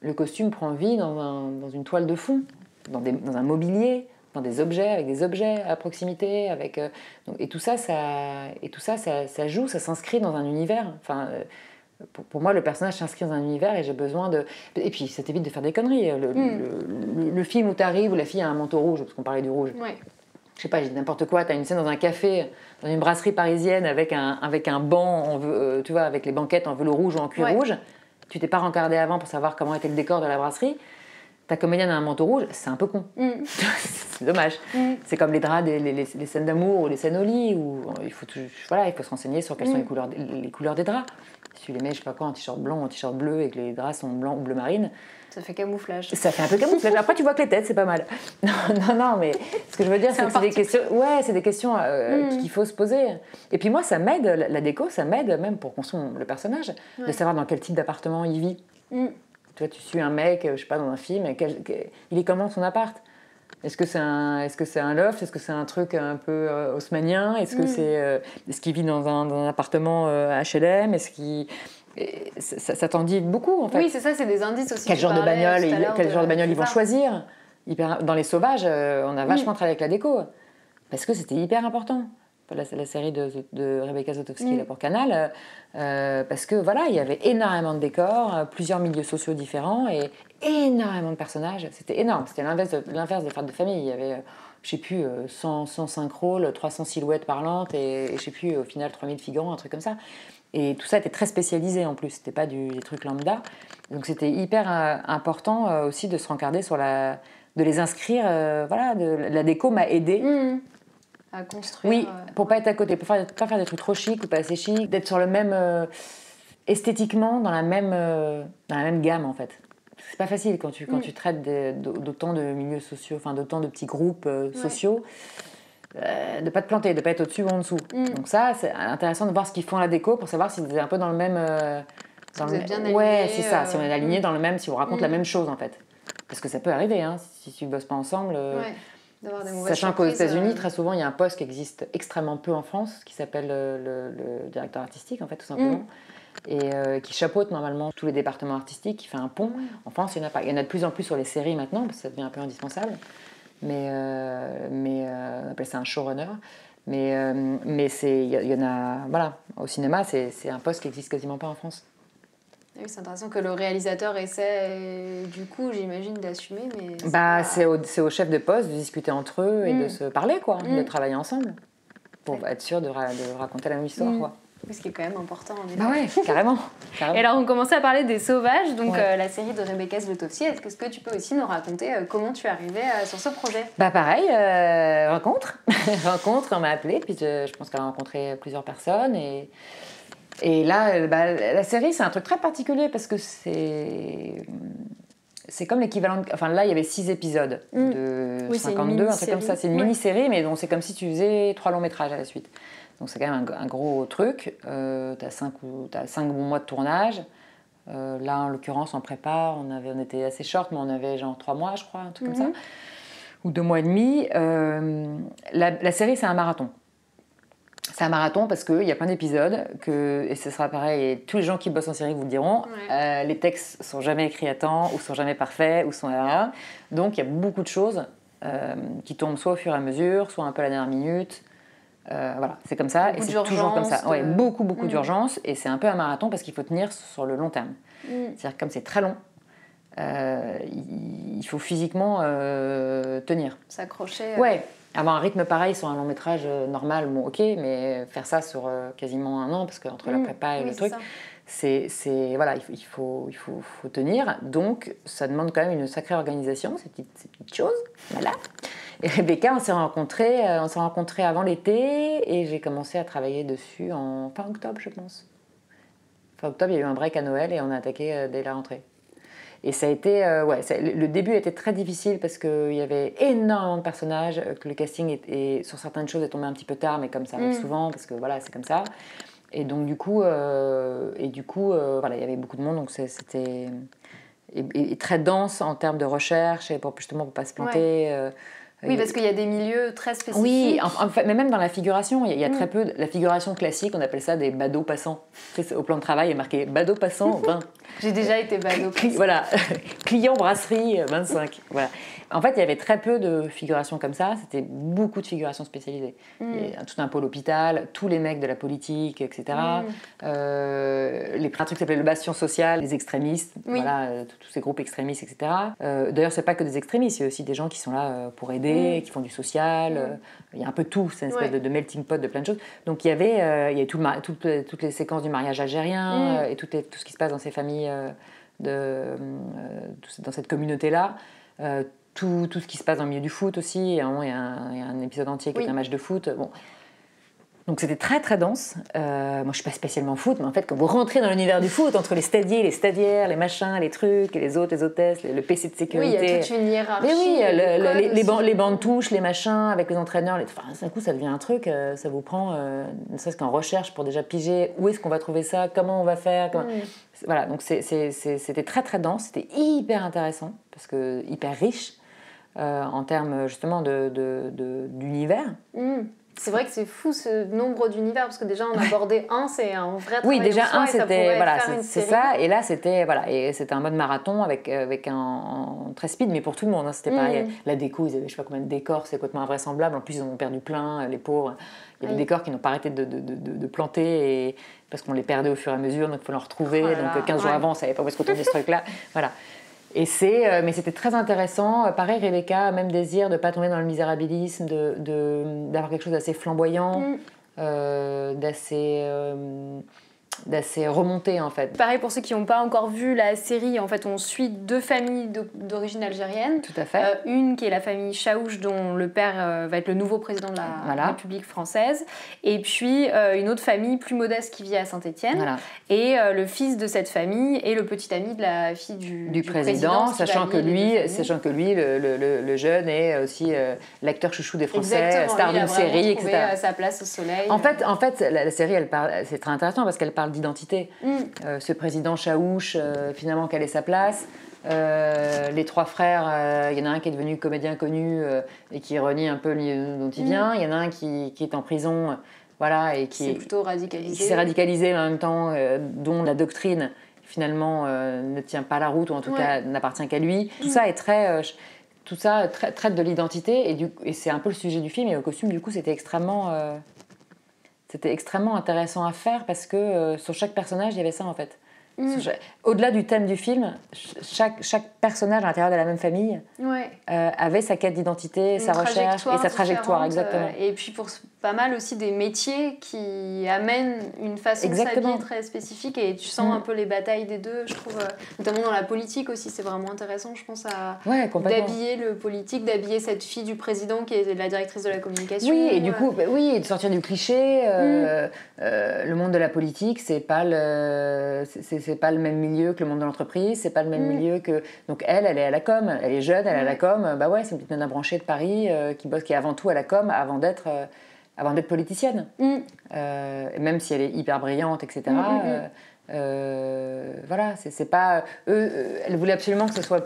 Le costume prend vie dans une toile de fond. Dans un mobilier, dans des objets, avec des objets à proximité, et tout ça, ça joue, ça s'inscrit dans un univers. Enfin, pour moi, le personnage s'inscrit dans un univers et j'ai besoin de... Et puis, ça t'évite de faire des conneries. Le film où t'arrives, où la fille a un manteau rouge, parce qu'on parlait du rouge.
Ouais.
Je sais pas, j'ai dit n'importe quoi, t'as une scène dans un café, dans une brasserie parisienne, avec un banc, tu vois, avec les banquettes en velours rouge ou en cuir rouge. Tu t'es pas rencardé avant pour savoir comment était le décor de la brasserie. Ta comédienne a un manteau rouge, c'est un peu con. C'est dommage. C'est comme les draps, les scènes d'amour ou les scènes au lit, où il faut se renseigner sur quelles sont les couleurs des draps. Si tu les mets, je sais pas quoi, en t-shirt blanc, en t-shirt bleu, et que les draps sont blancs ou bleu marine.
Ça fait camouflage.
Ça fait un peu camouflage. Après, tu vois que les têtes, c'est pas mal. Non, mais ce que je veux dire, c'est que c'est des questions, c'est des questions qu'il faut se poser. Et puis moi, ça m'aide, la déco, ça m'aide même pour construire le personnage, de savoir dans quel type d'appartement il vit. Tu vois, tu suis un mec, je sais pas, dans un film, il est comment son appart ? Est-ce que c'est un loft ? Est-ce que c'est un truc un peu haussmannien ? Est-ce qu'il vit dans un appartement HLM ? Ça t'en dit beaucoup, en fait.
Oui, c'est ça, c'est des indices aussi.
Quel genre de bagnole ils vont choisir ? Dans Les Sauvages, on a vachement travaillé avec la déco, parce que c'était hyper important. La série de Rebecca Zotowski là, pour Canal, parce que voilà, il y avait énormément de décors, plusieurs milieux sociaux différents et énormément de personnages. C'était énorme, c'était l'inverse des fêtes de famille. Il y avait, je sais plus, 105 rôles, 300 silhouettes parlantes et je sais plus, au final 3000 figurants, un truc comme ça. Et tout ça était très spécialisé en plus, c'était pas des trucs lambda. Donc c'était hyper important aussi de se rencarder de les inscrire, la déco m'a aidée.
À construire.
Oui, pour pas être à côté, pour pas faire des trucs trop chics ou pas assez chics, d'être sur le même esthétiquement dans la même gamme en fait. C'est pas facile quand tu traites d'autant de milieux sociaux, enfin d'autant de petits groupes sociaux, de pas te planter, de pas être au-dessus ou en dessous. Donc ça, c'est intéressant de voir ce qu'ils font à la déco pour savoir si vous êtes un peu dans le même.
Vous êtes bien aligné.
Ouais, c'est ça. Si on est aligné dans le même, si on raconte la même chose en fait, parce que ça peut arriver, hein, si tu bosses pas ensemble. Sachant qu'aux États-Unis, très souvent, il y a un poste qui existe extrêmement peu en France, qui s'appelle le directeur artistique, en fait, tout simplement, et qui chapeaute normalement tous les départements artistiques, qui fait un pont. En France, il n'y en a pas. Il y en a de plus en plus sur les séries maintenant, parce que ça devient un peu indispensable. Mais on appelle ça un showrunner. Mais il y en a. Voilà, au cinéma, c'est un poste qui n'existe quasiment pas en France.
Oui, c'est intéressant que le réalisateur essaie, du coup, j'imagine, d'assumer, mais...
C'est au chef de poste de discuter entre eux et de se parler, quoi, de travailler ensemble, pour être sûr de raconter la même histoire, quoi.
Ce qui est quand même important. En effet.
Bah ouais, carrément.
Et alors, on commençait à parler des Sauvages, donc la série de Rebecca Zlotowski. Est-ce que tu peux aussi nous raconter comment tu es arrivée sur ce projet?
Bah pareil, rencontre. Rencontre, on m'a appelée, puis je pense qu'elle a rencontré plusieurs personnes. Et là, la série, c'est un truc très particulier parce que c'est comme l'équivalent... Enfin là, il y avait 6 épides de 52, un truc comme ça. C'est une mini-série, mais donc c'est comme si tu faisais 3 longs métrages à la suite. Donc c'est quand même un gros truc. T'as 5 bons mois de tournage. Là, en l'occurrence, en prépa, on était assez short, mais on avait genre 3 mois, je crois, un truc comme ça. Ou 2 mois et demi. La série, c'est un marathon. C'est un marathon parce qu'il y a plein d'épisodes, et ce sera pareil, et tous les gens qui bossent en série vous le diront, les textes sont jamais écrits à temps, ou sont jamais parfaits, ou sont là. Donc il y a beaucoup de choses qui tombent soit au fur et à mesure, soit un peu à la dernière minute. Voilà, c'est comme ça, et c'est toujours comme ça. Ouais, beaucoup d'urgence, et c'est un peu un marathon parce qu'il faut tenir sur le long terme. C'est-à-dire que comme c'est très long, il faut physiquement tenir.
S'accrocher.
Ouais, avoir un rythme pareil sur un long métrage normal, bon ok, mais faire ça sur quasiment 1 an, parce qu'entre la prépa et le truc, voilà, il faut tenir. Donc ça demande quand même une sacrée organisation, ces petites choses. Voilà. Et Rebecca, on s'est rencontrés avant l'été, et j'ai commencé à travailler dessus en fin octobre, je pense. Fin octobre, il y a eu un break à Noël et on a attaqué dès la rentrée. Et ça a été, le début a été très difficile parce qu'il y avait énormément de personnages, que le casting sur certaines choses est tombé un petit peu tard, mais comme ça arrive souvent, parce que voilà, c'est comme ça. Et donc du coup, voilà, il y avait beaucoup de monde, donc c'était et très dense en termes de recherche, et justement pour pas se planter.
Oui, parce qu'il y a des milieux très spécifiques.
Oui, en fait, mais même dans la figuration, il y a très peu. La figuration classique, on appelle ça des badauds passants. Au plan de travail, il est marqué badauds passants 20.
J'ai déjà été badaud passant.
Voilà, client brasserie 25. Voilà. En fait, il y avait très peu de figurations comme ça. C'était beaucoup de figurations spécialisées. Il y a tout un pôle hôpital, tous les mecs de la politique, etc. Un truc qui s'appelait le bastion social, les extrémistes, voilà, tous ces groupes extrémistes, etc. D'ailleurs, c'est pas que des extrémistes, il y a aussi des gens qui sont là pour aider, qui font du social. Il y a un peu tout, c'est une espèce de melting pot de plein de choses. Donc il y avait toutes les séquences du mariage algérien et tout ce qui se passe dans ces familles, dans cette communauté-là. Tout ce qui se passe dans le milieu du foot aussi. Il y a un épisode entier qui est un match de foot. Bon. Donc c'était très très dense. Moi je ne suis pas spécialement foot, mais en fait quand vous rentrez dans l'univers du foot, entre les stadiers, les stadières, les machins, les trucs, et les hôtes, les hôtesses, le PC de sécurité.
Oui, il y a toute une hiérarchie.
Mais oui, les bancs de touche, les machins, avec les entraîneurs. D'un coup ça devient un truc, ça vous prend, ne serait-ce qu'en recherche pour déjà piger où est-ce qu'on va trouver ça, comment on va faire. Voilà, donc c'était très très dense, c'était hyper intéressant, parce que hyper riche. En termes justement d'univers.
C'est vrai que c'est fou ce nombre d'univers, parce que déjà on abordait c'est un vrai travail.
Oui, déjà
en soi,
c'était c'est ça, et là c'était un mode marathon avec un très speed, mais pour tout le monde, c'était pareil. La déco, ils avaient je sais pas combien de décors, c'est complètement invraisemblable. En plus ils en ont perdu plein, les pauvres. Il y a des décors qui n'ont pas arrêté de planter, parce qu'on les perdait au fur et à mesure, donc il faut les retrouver. Donc 15 jours avant, on savait pas où est-ce qu'on tournait ce truc-là. Voilà. Mais c'était très intéressant. Pareil, Rebecca a même désir de ne pas tomber dans le misérabilisme, d'avoir quelque chose d'assez flamboyant, d'assez remonté en fait.
Pareil pour ceux qui n'ont pas encore vu la série, en fait on suit 2 familles d'origine algérienne.
Tout à fait.
Une qui est la famille Chaouch, dont le père va être le nouveau président de la République française, et puis une autre famille plus modeste qui vit à Saint-Étienne, et le fils de cette famille est le petit ami de la fille du président,
sachant que lui, le jeune est aussi l'acteur chouchou des Français, star d'une série, etc.
Sa place au soleil.
En fait la série, c'est très intéressant parce qu'elle parle d'identité. Ce président Chaouch, finalement, quelle est sa place? Les 3 frères, il y en a un qui est devenu comédien connu et qui renie un peu dont il vient. Il y en a un qui est en prison, voilà, et qui est
plutôt radicalisé.
Qui s'est radicalisé, mais en même temps, dont la doctrine finalement ne tient pas la route, ou en tout cas n'appartient qu'à lui. Tout ça est tout ça traite de l'identité, et c'est un peu le sujet du film. Et au costume, du coup, c'était extrêmement intéressant à faire, parce que sur chaque personnage, il y avait ça en fait. Au-delà du thème du film, chaque personnage à l'intérieur de la même famille avait sa quête d'identité, sa recherche et sa trajectoire, exactement.
Et puis pas mal aussi des métiers qui amènent une façon de s'habiller très spécifique et tu sens un peu les batailles des deux, je trouve, notamment dans la politique aussi, c'est vraiment intéressant, je pense, d'habiller le politique, d'habiller cette fille du président qui est la directrice de la communication.
Oui, et du coup, et de sortir du cliché, le monde de la politique, c'est pas le même milieu que le monde de l'entreprise, c'est pas le même milieu que... Donc elle est à la com, elle est jeune, elle est à la com, bah ouais, c'est une petite nana branchée de Paris qui est avant tout à la com avant d'être politicienne. Même si elle est hyper brillante, etc. Voilà, c'est pas... elle voulait absolument qu'ils soient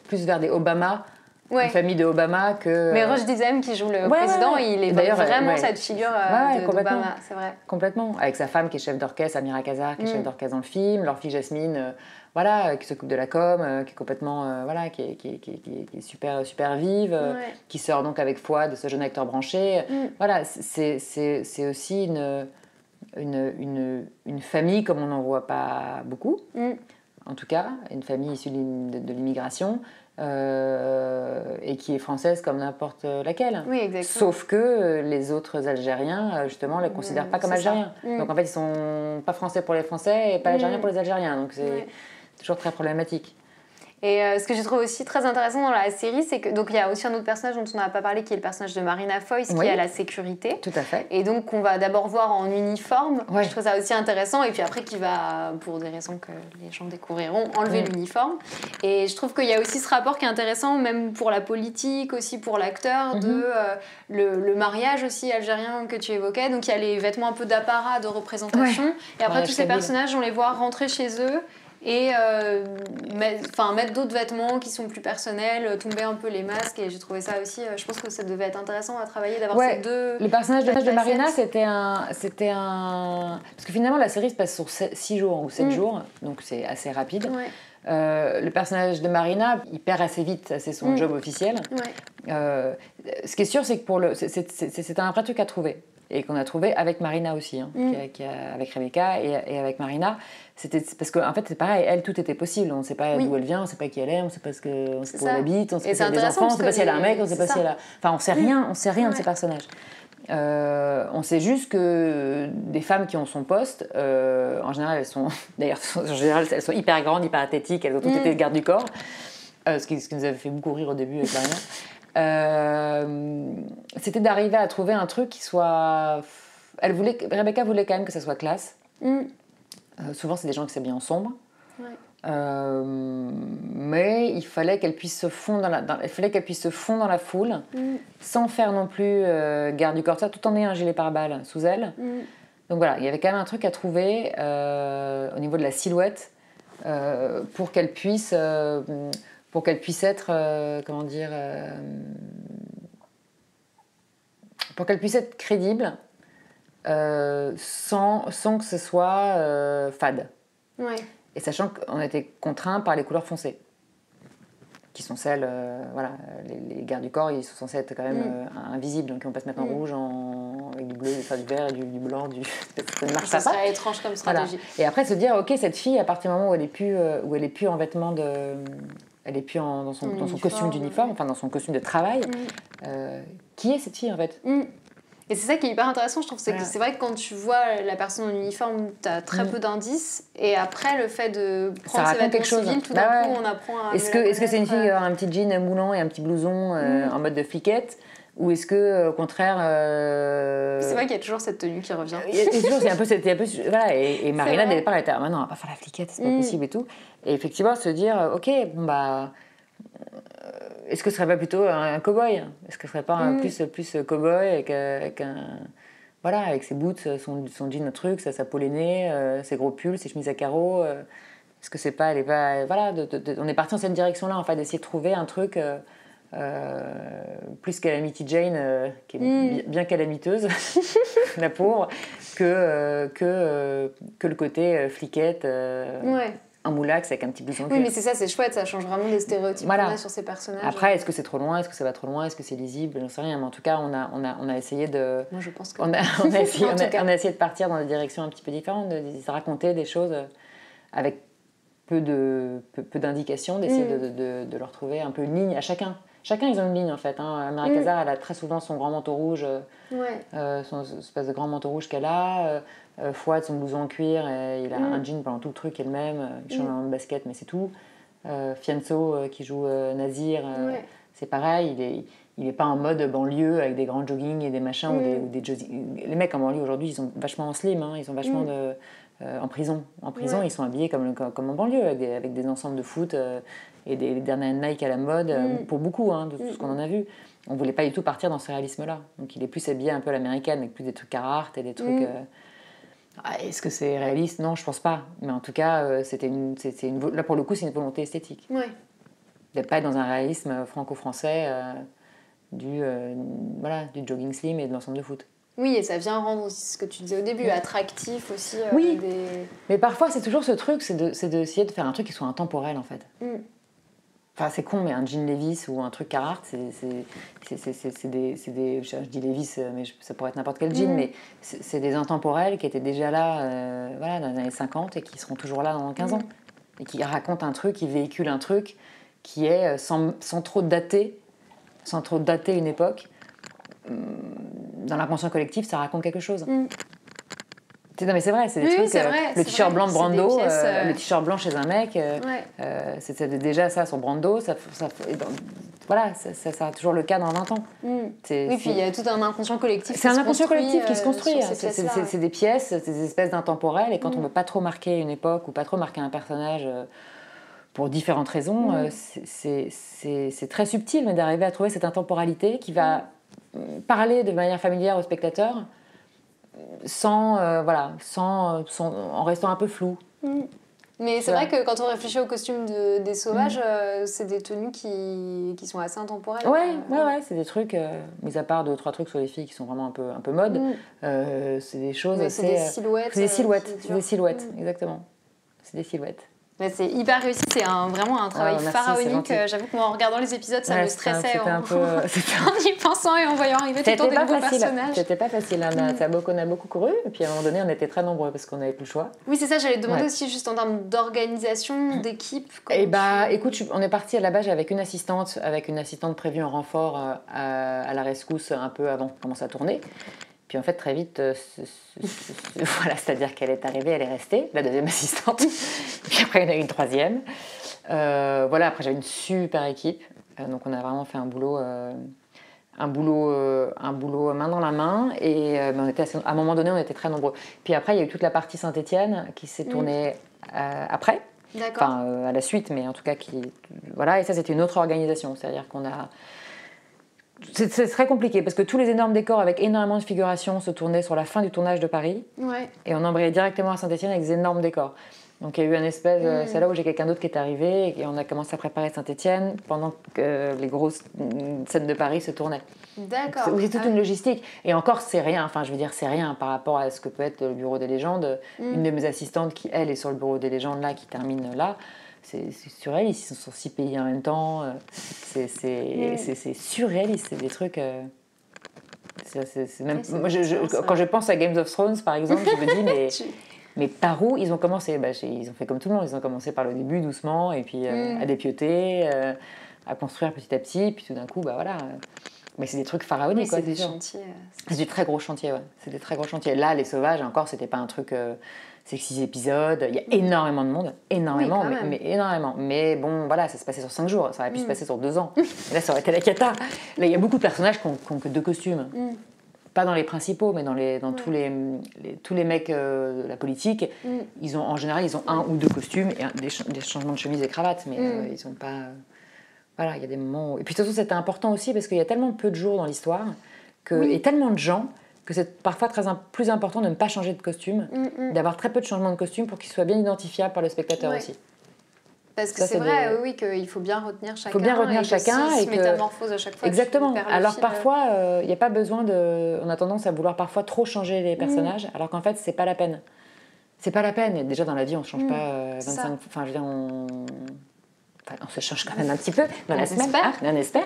plus vers des Obama, une famille de Obama que...
Mais Roche Dizem qui joue le président, il est vraiment cette figure d'Obama, c'est vrai.
Complètement, avec sa femme qui est chef d'orchestre, Amira Kazar, qui est chef d'orchestre dans le film, leur fille Jasmine, qui s'occupe de la com, qui est complètement... qui est super, super vive, qui sort donc avec foi de ce jeune acteur branché. Voilà, c'est aussi une famille comme on n'en voit pas beaucoup, en tout cas, une famille issue de l'immigration, et qui est française comme n'importe laquelle.
Oui, exactement.
Sauf que les autres Algériens, justement, ne les considèrent pas comme Algériens. Donc en fait, ils sont pas français pour les Français et pas Algériens pour les Algériens. Donc c'est toujours très problématique.
Et ce que je trouve aussi très intéressant dans la série, c'est que donc il y a aussi un autre personnage dont on n'a pas parlé, qui est le personnage de Marina Foïs, qui est à la sécurité.
Tout à fait.
Et donc qu'on va d'abord voir en uniforme. Je trouve ça aussi intéressant. Et puis après, qui va, pour des raisons que les gens découvriront, enlever l'uniforme. Et je trouve qu'il y a aussi ce rapport qui est intéressant, même pour la politique, aussi pour l'acteur, de le mariage aussi algérien que tu évoquais. Donc il y a les vêtements un peu d'apparat, de représentation. Et après, tous ces personnages, on les voit rentrer chez eux. Et mettre d'autres vêtements qui sont plus personnels, tomber un peu les masques, et j'ai trouvé ça aussi, je pense que ça devait être intéressant à travailler, d'avoir ces deux...
Le personnage de Marina, c'était un... Parce que finalement, la série se passe sur 6 jours ou 7 jours, donc c'est assez rapide. Le personnage de Marina, il perd assez vite, c'est son job officiel. Ce qui est sûr, c'est que c'était un vrai truc à trouver. Et qu'on a trouvé avec Marina aussi, avec Rebecca et avec Marina. Parce qu'en fait, c'est pareil, elle, tout était possible. On ne sait pas d'où elle vient, on ne sait pas qui elle est, on ne sait pas où elle habite, on ne sait pas si elle a des enfants, on ne sait pas si elle a un mec, on ne sait pas si elle a... Enfin, on ne sait rien de ces personnages. On sait juste que des femmes qui ont son poste, en général, elles sont... D'ailleurs, elles sont hyper grandes, hyper athlétiques, elles ont toutes été gardes du corps. Ce qui nous avait fait beaucoup rire au début avec Marina. C'était d'arriver à trouver un truc qui soit... Rebecca voulait quand même que ça soit classe. Souvent, c'est des gens qui s'habillent en sombre. Mais il fallait qu'elle puisse se fondre dans la foule, sans faire non plus garde du corps, tout en ayant un gilet pare-balles sous elle. Donc voilà, il y avait quand même un truc à trouver au niveau de la silhouette pour qu'elle puisse être, pour qu'elle puisse être crédible sans que ce soit fade. Et sachant qu'on a été contraints par les couleurs foncées, qui sont celles, les gardes du corps, ils sont censés être quand même invisibles, donc ils ne vont pas se mettre en rouge, avec du bleu, du vert et du blanc, ça ne marche pas.
Ça serait étrange comme stratégie.
Voilà. Et après se dire, ok, cette fille, à partir du moment où elle est plus en vêtements de... Elle est plus dans son costume d'uniforme, enfin dans son costume de travail. Qui est cette fille en fait?
Et c'est ça qui est hyper intéressant, je trouve. C'est que c'est vrai que quand tu vois la personne en uniforme, tu as très peu d'indices. Et après, le fait de prendre ses vêtements civils, tout d'un coup, on apprend à...
Est-ce que c'est une fille qui a un petit jean moulant et un petit blouson en mode de fliquette? Ou est-ce que, au contraire...
C'est vrai qu'il y a toujours cette tenue qui revient.
Voilà, et Marina, dès le départ, elle était non, on va pas faire la fliquette, c'est pas possible et tout. Et effectivement, se dire, ok, bon bah... Est-ce que ce serait pas plutôt un cow-boy? Est-ce que ce serait pas plus cow-boy avec ses boots, son jean truc, sa peau lainée, ses gros pulls, ses chemises à carreaux? Est-ce que c'est pas... on est parti dans cette direction-là, en fait, d'essayer de trouver un truc... plus Calamity Jane, qui est bien calamiteuse, la pauvre, que le côté fliquette, un moulax avec un petit blouson.
Oui, mais c'est ça, c'est chouette, ça change vraiment des stéréotypes qu'on a sur ces personnages.
Après, est-ce que c'est trop loin, est-ce que ça va trop loin, est-ce que c'est lisible, j'en sais rien, mais en tout cas, on a essayé de...
Moi, je pense que...
On a essayé de partir dans des directions un petit peu différentes, de raconter des choses avec peu d'indications, d'essayer de leur trouver un peu une ligne à chacun. Chacun, ils ont une ligne, en fait. Hein. Mary Casar, elle a très souvent son grand manteau rouge, son espèce de grand manteau rouge qu'elle a. Fouad, son blouson en cuir, il a un jean pendant tout le truc, elle-même. Il change de basket, mais c'est tout. Fianso, qui joue Nazir, c'est pareil. Il est pas en mode banlieue avec des grands joggings et des machins ou des les mecs en banlieue aujourd'hui, ils sont vachement en slim, hein, ils sont vachement en prison. En prison, ils sont habillés comme en banlieue, avec des ensembles de foot et des dernières Nike à la mode, pour beaucoup, hein, de tout ce qu'on en a vu. On voulait pas du tout partir dans ce réalisme-là. Donc il est plus habillé un peu à l'américaine, avec plus des trucs Carhartt et des trucs... Est-ce que c'est réaliste? Non, je pense pas. Mais en tout cas, là pour le coup, c'est une volonté esthétique. D'être pas dans un réalisme franco-français du jogging slim et de l'ensemble de foot.
Oui, et ça vient rendre aussi ce que tu disais au début, attractif aussi.
Oui, mais parfois c'est toujours ce truc, c'est d'essayer de faire un truc qui soit intemporel en fait. Enfin, c'est con, mais un jean Levi's ou un truc Carhartt, c'est des je dis Levi's, mais ça pourrait être n'importe quel jean, mais c'est des intemporels qui étaient déjà là dans les années 50 et qui seront toujours là dans 15 ans. Et qui racontent un truc, qui véhiculent un truc qui est sans trop dater une époque. Dans l'inconscient collectif, ça raconte quelque chose. Non mais c'est vrai, c'est des trucs. Le t-shirt blanc de Brando, le t-shirt blanc chez un mec, c'était déjà ça, son Brando. Ça sera toujours le cas dans 20 ans.
Oui, puis il y a tout un inconscient collectif.
C'est un inconscient collectif qui se construit. C'est des pièces, c'est des espèces d'intemporels. Et quand on ne veut pas trop marquer une époque ou pas trop marquer un personnage pour différentes raisons, c'est très subtil, mais d'arriver à trouver cette intemporalité qui va parler de manière familière au spectateur. En restant un peu flou.
Mais c'est vrai que quand on réfléchit aux costumes des sauvages, c'est des tenues qui sont assez intemporelles.
Ouais, c'est des trucs, mis à part 2-3 trucs sur les filles qui sont vraiment un peu mode, c'est des choses assez...
C'est des silhouettes.
C'est des silhouettes, exactement. C'est des silhouettes.
Mais c'est hyper réussi, c'est vraiment un travail pharaonique. J'avoue que moi, en regardant les épisodes, ça me stressait en y pensant et en voyant arriver tout le temps des nouveaux personnages.
C'était pas facile, on a beaucoup couru, et puis à un moment donné, on était très nombreux parce qu'on n'avait plus le choix.
Oui, c'est ça, j'allais te demander aussi, juste en termes d'organisation, d'équipe.
Écoute, on est parti à la base avec une assistante prévue en renfort à la rescousse un peu avant de commencer à tourner. Puis en fait, très vite, c'est-à-dire qu'elle est arrivée, elle est restée, la deuxième assistante. Puis après, il y en a eu une troisième. Après, j'avais une super équipe. Donc, on a vraiment fait un boulot main dans la main. Et à un moment donné, on était très nombreux. Puis après, il y a eu toute la partie Saint-Étienne qui s'est tournée après.
D'accord.
Enfin, à la suite, mais en tout cas, et ça, c'était une autre organisation. C'est-à-dire qu'on a... C'est très compliqué parce que tous les énormes décors avec énormément de figurations se tournaient sur la fin du tournage de Paris. Et on embrayait directement à Saint-Étienne avec des énormes décors. Donc il y a eu un espèce... c'est là où j'ai quelqu'un d'autre qui est arrivé et on a commencé à préparer Saint-Étienne pendant que les grosses scènes de Paris se tournaient.
D'accord.
C'est toute une logistique. Et encore, c'est rien. Enfin, je veux dire, c'est rien par rapport à ce que peut être le Bureau des légendes. Une de mes assistantes qui, elle, est sur le Bureau des légendes là, qui termine là. C'est surréaliste, ils sont 6 pays en même temps, c'est surréaliste, c'est des trucs... quand je pense à Game of Thrones, par exemple, je me dis, mais par où ils ont commencé? Ils ont fait comme tout le monde, ils ont commencé par le début, doucement, et puis à dépioter, à construire petit à petit, puis tout d'un coup, mais c'est des trucs pharaoniques.
C'est des chantiers.
C'est des très gros chantiers, C'est des très gros chantiers. Là, Les Sauvages, encore, c'était pas un truc... c'est 6 épisodes, il y a énormément de monde, énormément. Mais bon, ça se passait sur 5 jours, ça aurait pu se passer sur 2 ans. Et là, ça aurait été la cata. Là, il y a beaucoup de personnages qui ont que 2 costumes. Pas dans les principaux, mais dans tous les mecs de la politique. En général, ils ont 1 ou 2 costumes et des changements de chemise et cravate, mais ils n'ont pas... il y a des moments où... Et puis surtout, c'était important aussi parce qu'il y a tellement peu de jours dans l'histoire et tellement de gens que c'est parfois plus important de ne pas changer de costume, d'avoir très peu de changements de costume pour qu'il soit bien identifiable par le spectateur aussi.
Parce que c'est vrai, qu'il faut bien retenir chacun.
Il faut bien retenir chacun.
Et se métamorphose à chaque fois.
Exactement. Alors parfois, il n'y a pas besoin de... On a tendance à vouloir parfois trop changer les personnages, alors qu'en fait, c'est pas la peine. C'est pas la peine. Déjà, dans la vie, on ne change pas 25... Enfin, je veux dire, Enfin, on se change quand même un petit peu dans la semaine,
espère.
On espère.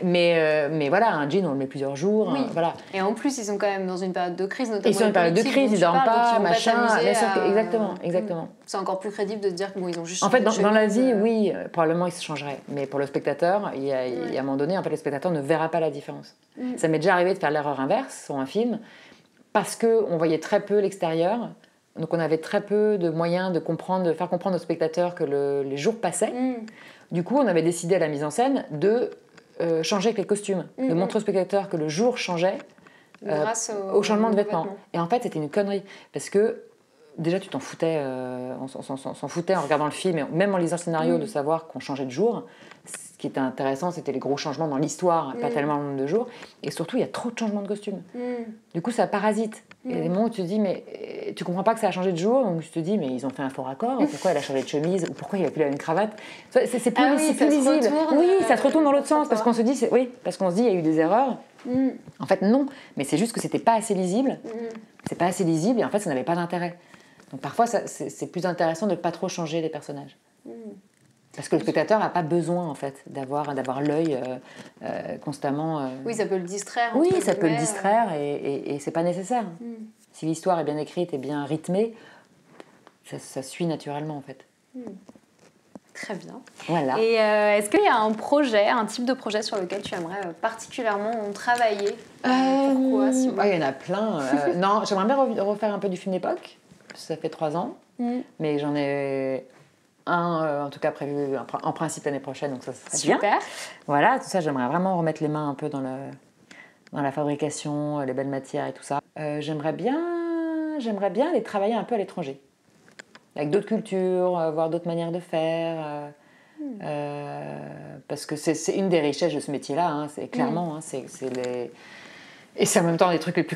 Mais voilà, un jean, on le met plusieurs jours.
Oui.
Voilà.
Et en plus, ils sont quand même dans une période de crise, notamment.
Ils sont dans une période de crise, ils dorment pas, machin. Exactement.
C'est encore plus crédible de se dire qu'ils ont juste.
En fait, dans la vie, oui, probablement ils se changeraient. Mais pour le spectateur, il y a un moment donné, en fait, le spectateur ne verra pas la différence. Ça m'est déjà arrivé de faire l'erreur inverse sur un film parce qu'on voyait très peu l'extérieur. Donc on avait très peu de moyens de faire comprendre aux spectateurs que les jours passaient. Du coup, on avait décidé à la mise en scène de changer avec les costumes, de montrer aux spectateurs que le jour changeait
grâce
au changement de vêtements. Et en fait, c'était une connerie parce que déjà, tu t'en foutais, on s'en foutait en regardant le film, et même en lisant le scénario, de savoir qu'on changeait de jour. Ce qui était intéressant, c'était les gros changements dans l'histoire, pas tellement le nombre de jours. Et surtout, il y a trop de changements de costumes. Du coup, ça parasite. Il y a des moments où tu te dis, mais tu comprends pas que ça a changé de jour, donc tu te dis, mais ils ont fait un faux raccord, pourquoi elle a changé de chemise, ou pourquoi il a plus la même cravate. C'est plus, plus visible. Oui, ça se retourne dans l'autre sens, parce qu'on se dit, il y a eu des erreurs. En fait, non, mais c'est juste que c'était pas assez lisible. C'est pas assez lisible, et en fait, ça n'avait pas d'intérêt. Donc parfois, c'est plus intéressant de ne pas trop changer les personnages. Parce que le spectateur n'a pas besoin, en fait, d'avoir l'œil constamment...
Oui, ça peut le distraire.
Oui, ça peut le distraire, et c'est pas nécessaire. Si l'histoire est bien écrite et bien rythmée, ça suit naturellement, en fait.
Très bien.
Voilà.
Et est-ce qu'il y a un type de projet sur lequel tu aimerais particulièrement travailler Pourquoi
il y en a plein. Non, j'aimerais bien refaire un peu du film d'époque. Ça fait 3 ans, mais j'en ai en tout cas prévu en principe l'année prochaine, donc ça serait
super.
Bien. Voilà, tout ça, j'aimerais vraiment remettre les mains un peu dans la fabrication, les belles matières et tout ça. J'aimerais bien aller travailler un peu à l'étranger, avec d'autres cultures, voir d'autres manières de faire, parce que c'est une des richesses de ce métier-là, hein, c'est clairement, c'est les... Et c'est en même temps les trucs les plus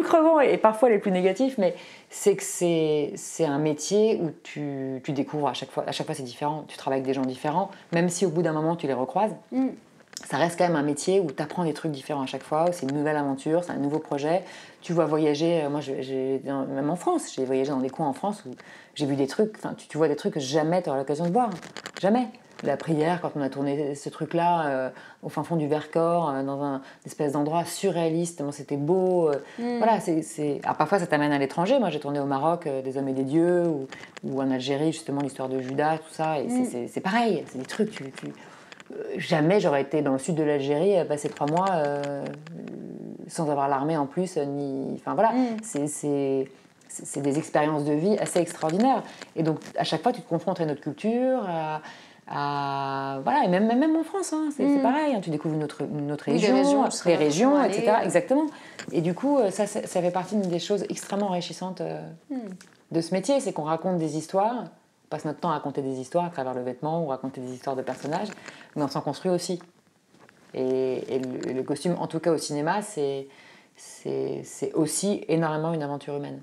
crevants et parfois les plus négatifs, mais c'est que c'est un métier où tu découvres à chaque fois c'est différent, tu travailles avec des gens différents, même si au bout d'un moment tu les recroises. Ça reste quand même un métier où tu apprends des trucs différents à chaque fois, où c'est une nouvelle aventure, c'est un nouveau projet. Tu vois voyager, moi même en France, j'ai voyagé dans des coins en France où j'ai vu des trucs, tu vois des trucs que jamais tu auras l'occasion de voir, jamais. La prière, quand on a tourné ce truc-là au fin fond du Vercors, dans une espèce d'endroit surréaliste, tellement c'était beau. Voilà, Alors, parfois ça t'amène à l'étranger. Moi j'ai tourné au Maroc, Des hommes et des dieux, ou en Algérie, justement, l'histoire de Judas, tout ça. Et c'est pareil, c'est des trucs. Jamais j'aurais été dans le sud de l'Algérie, passer 3 mois sans avoir l'armée en plus. Enfin voilà, c'est des expériences de vie assez extraordinaires. Et donc à chaque fois tu te confrontes à une autre culture, voilà, et même en France, hein, c'est pareil, hein, tu découvres une autre région, les régions, etc. Exactement. Et du coup, ça fait partie d'une des choses extrêmement enrichissantes de ce métier, c'est qu'on raconte des histoires, on passe notre temps à raconter des histoires à travers le vêtement ou raconter des histoires de personnages, mais on s'en construit aussi. Et le costume, en tout cas au cinéma, c'est aussi énormément une aventure humaine.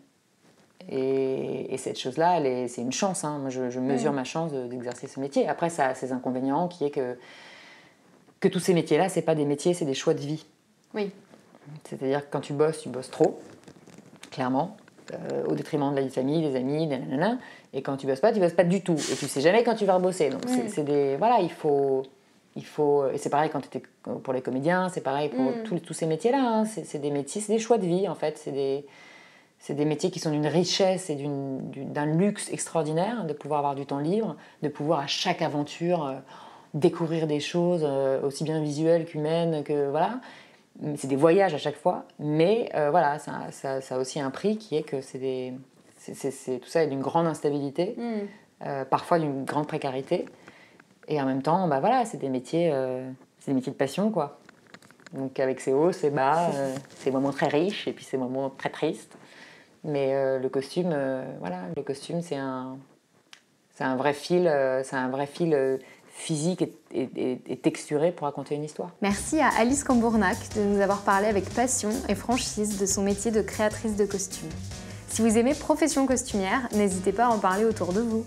Et cette chose-là, c'est une chance. Hein. Moi, je mesure ma chance d'exercer ce métier. Après, ça a ses inconvénients, qui est que tous ces métiers-là, c'est pas des métiers, c'est des choix de vie.
Oui.
C'est-à-dire que quand tu bosses trop, clairement, au détriment de la vie de famille, des amis, des nanana. Et quand tu bosses pas du tout. Et tu sais jamais quand tu vas rebosser. Donc, c'est des... Voilà, il faut... Et c'est pareil quand tu étais pour les comédiens, c'est pareil pour tous ces métiers-là. Hein. C'est des métiers, c'est des choix de vie, en fait. C'est des métiers qui sont d'une richesse et d'un luxe extraordinaire, de pouvoir avoir du temps libre, de pouvoir à chaque aventure découvrir des choses aussi bien visuelles qu'humaines, que voilà. C'est des voyages à chaque fois, mais voilà, ça a aussi un prix qui est que tout ça est d'une grande instabilité, parfois d'une grande précarité, et en même temps, bah voilà, c'est des métiers de passion, quoi. Donc avec ses hauts, ses bas, ses moments très riches et puis ses moments très tristes. Mais le costume, c'est un vrai fil, physique et texturé pour raconter une histoire.
Merci à Alice Cambournac de nous avoir parlé avec passion et franchise de son métier de créatrice de costumes. Si vous aimez Profession costumière, n'hésitez pas à en parler autour de vous.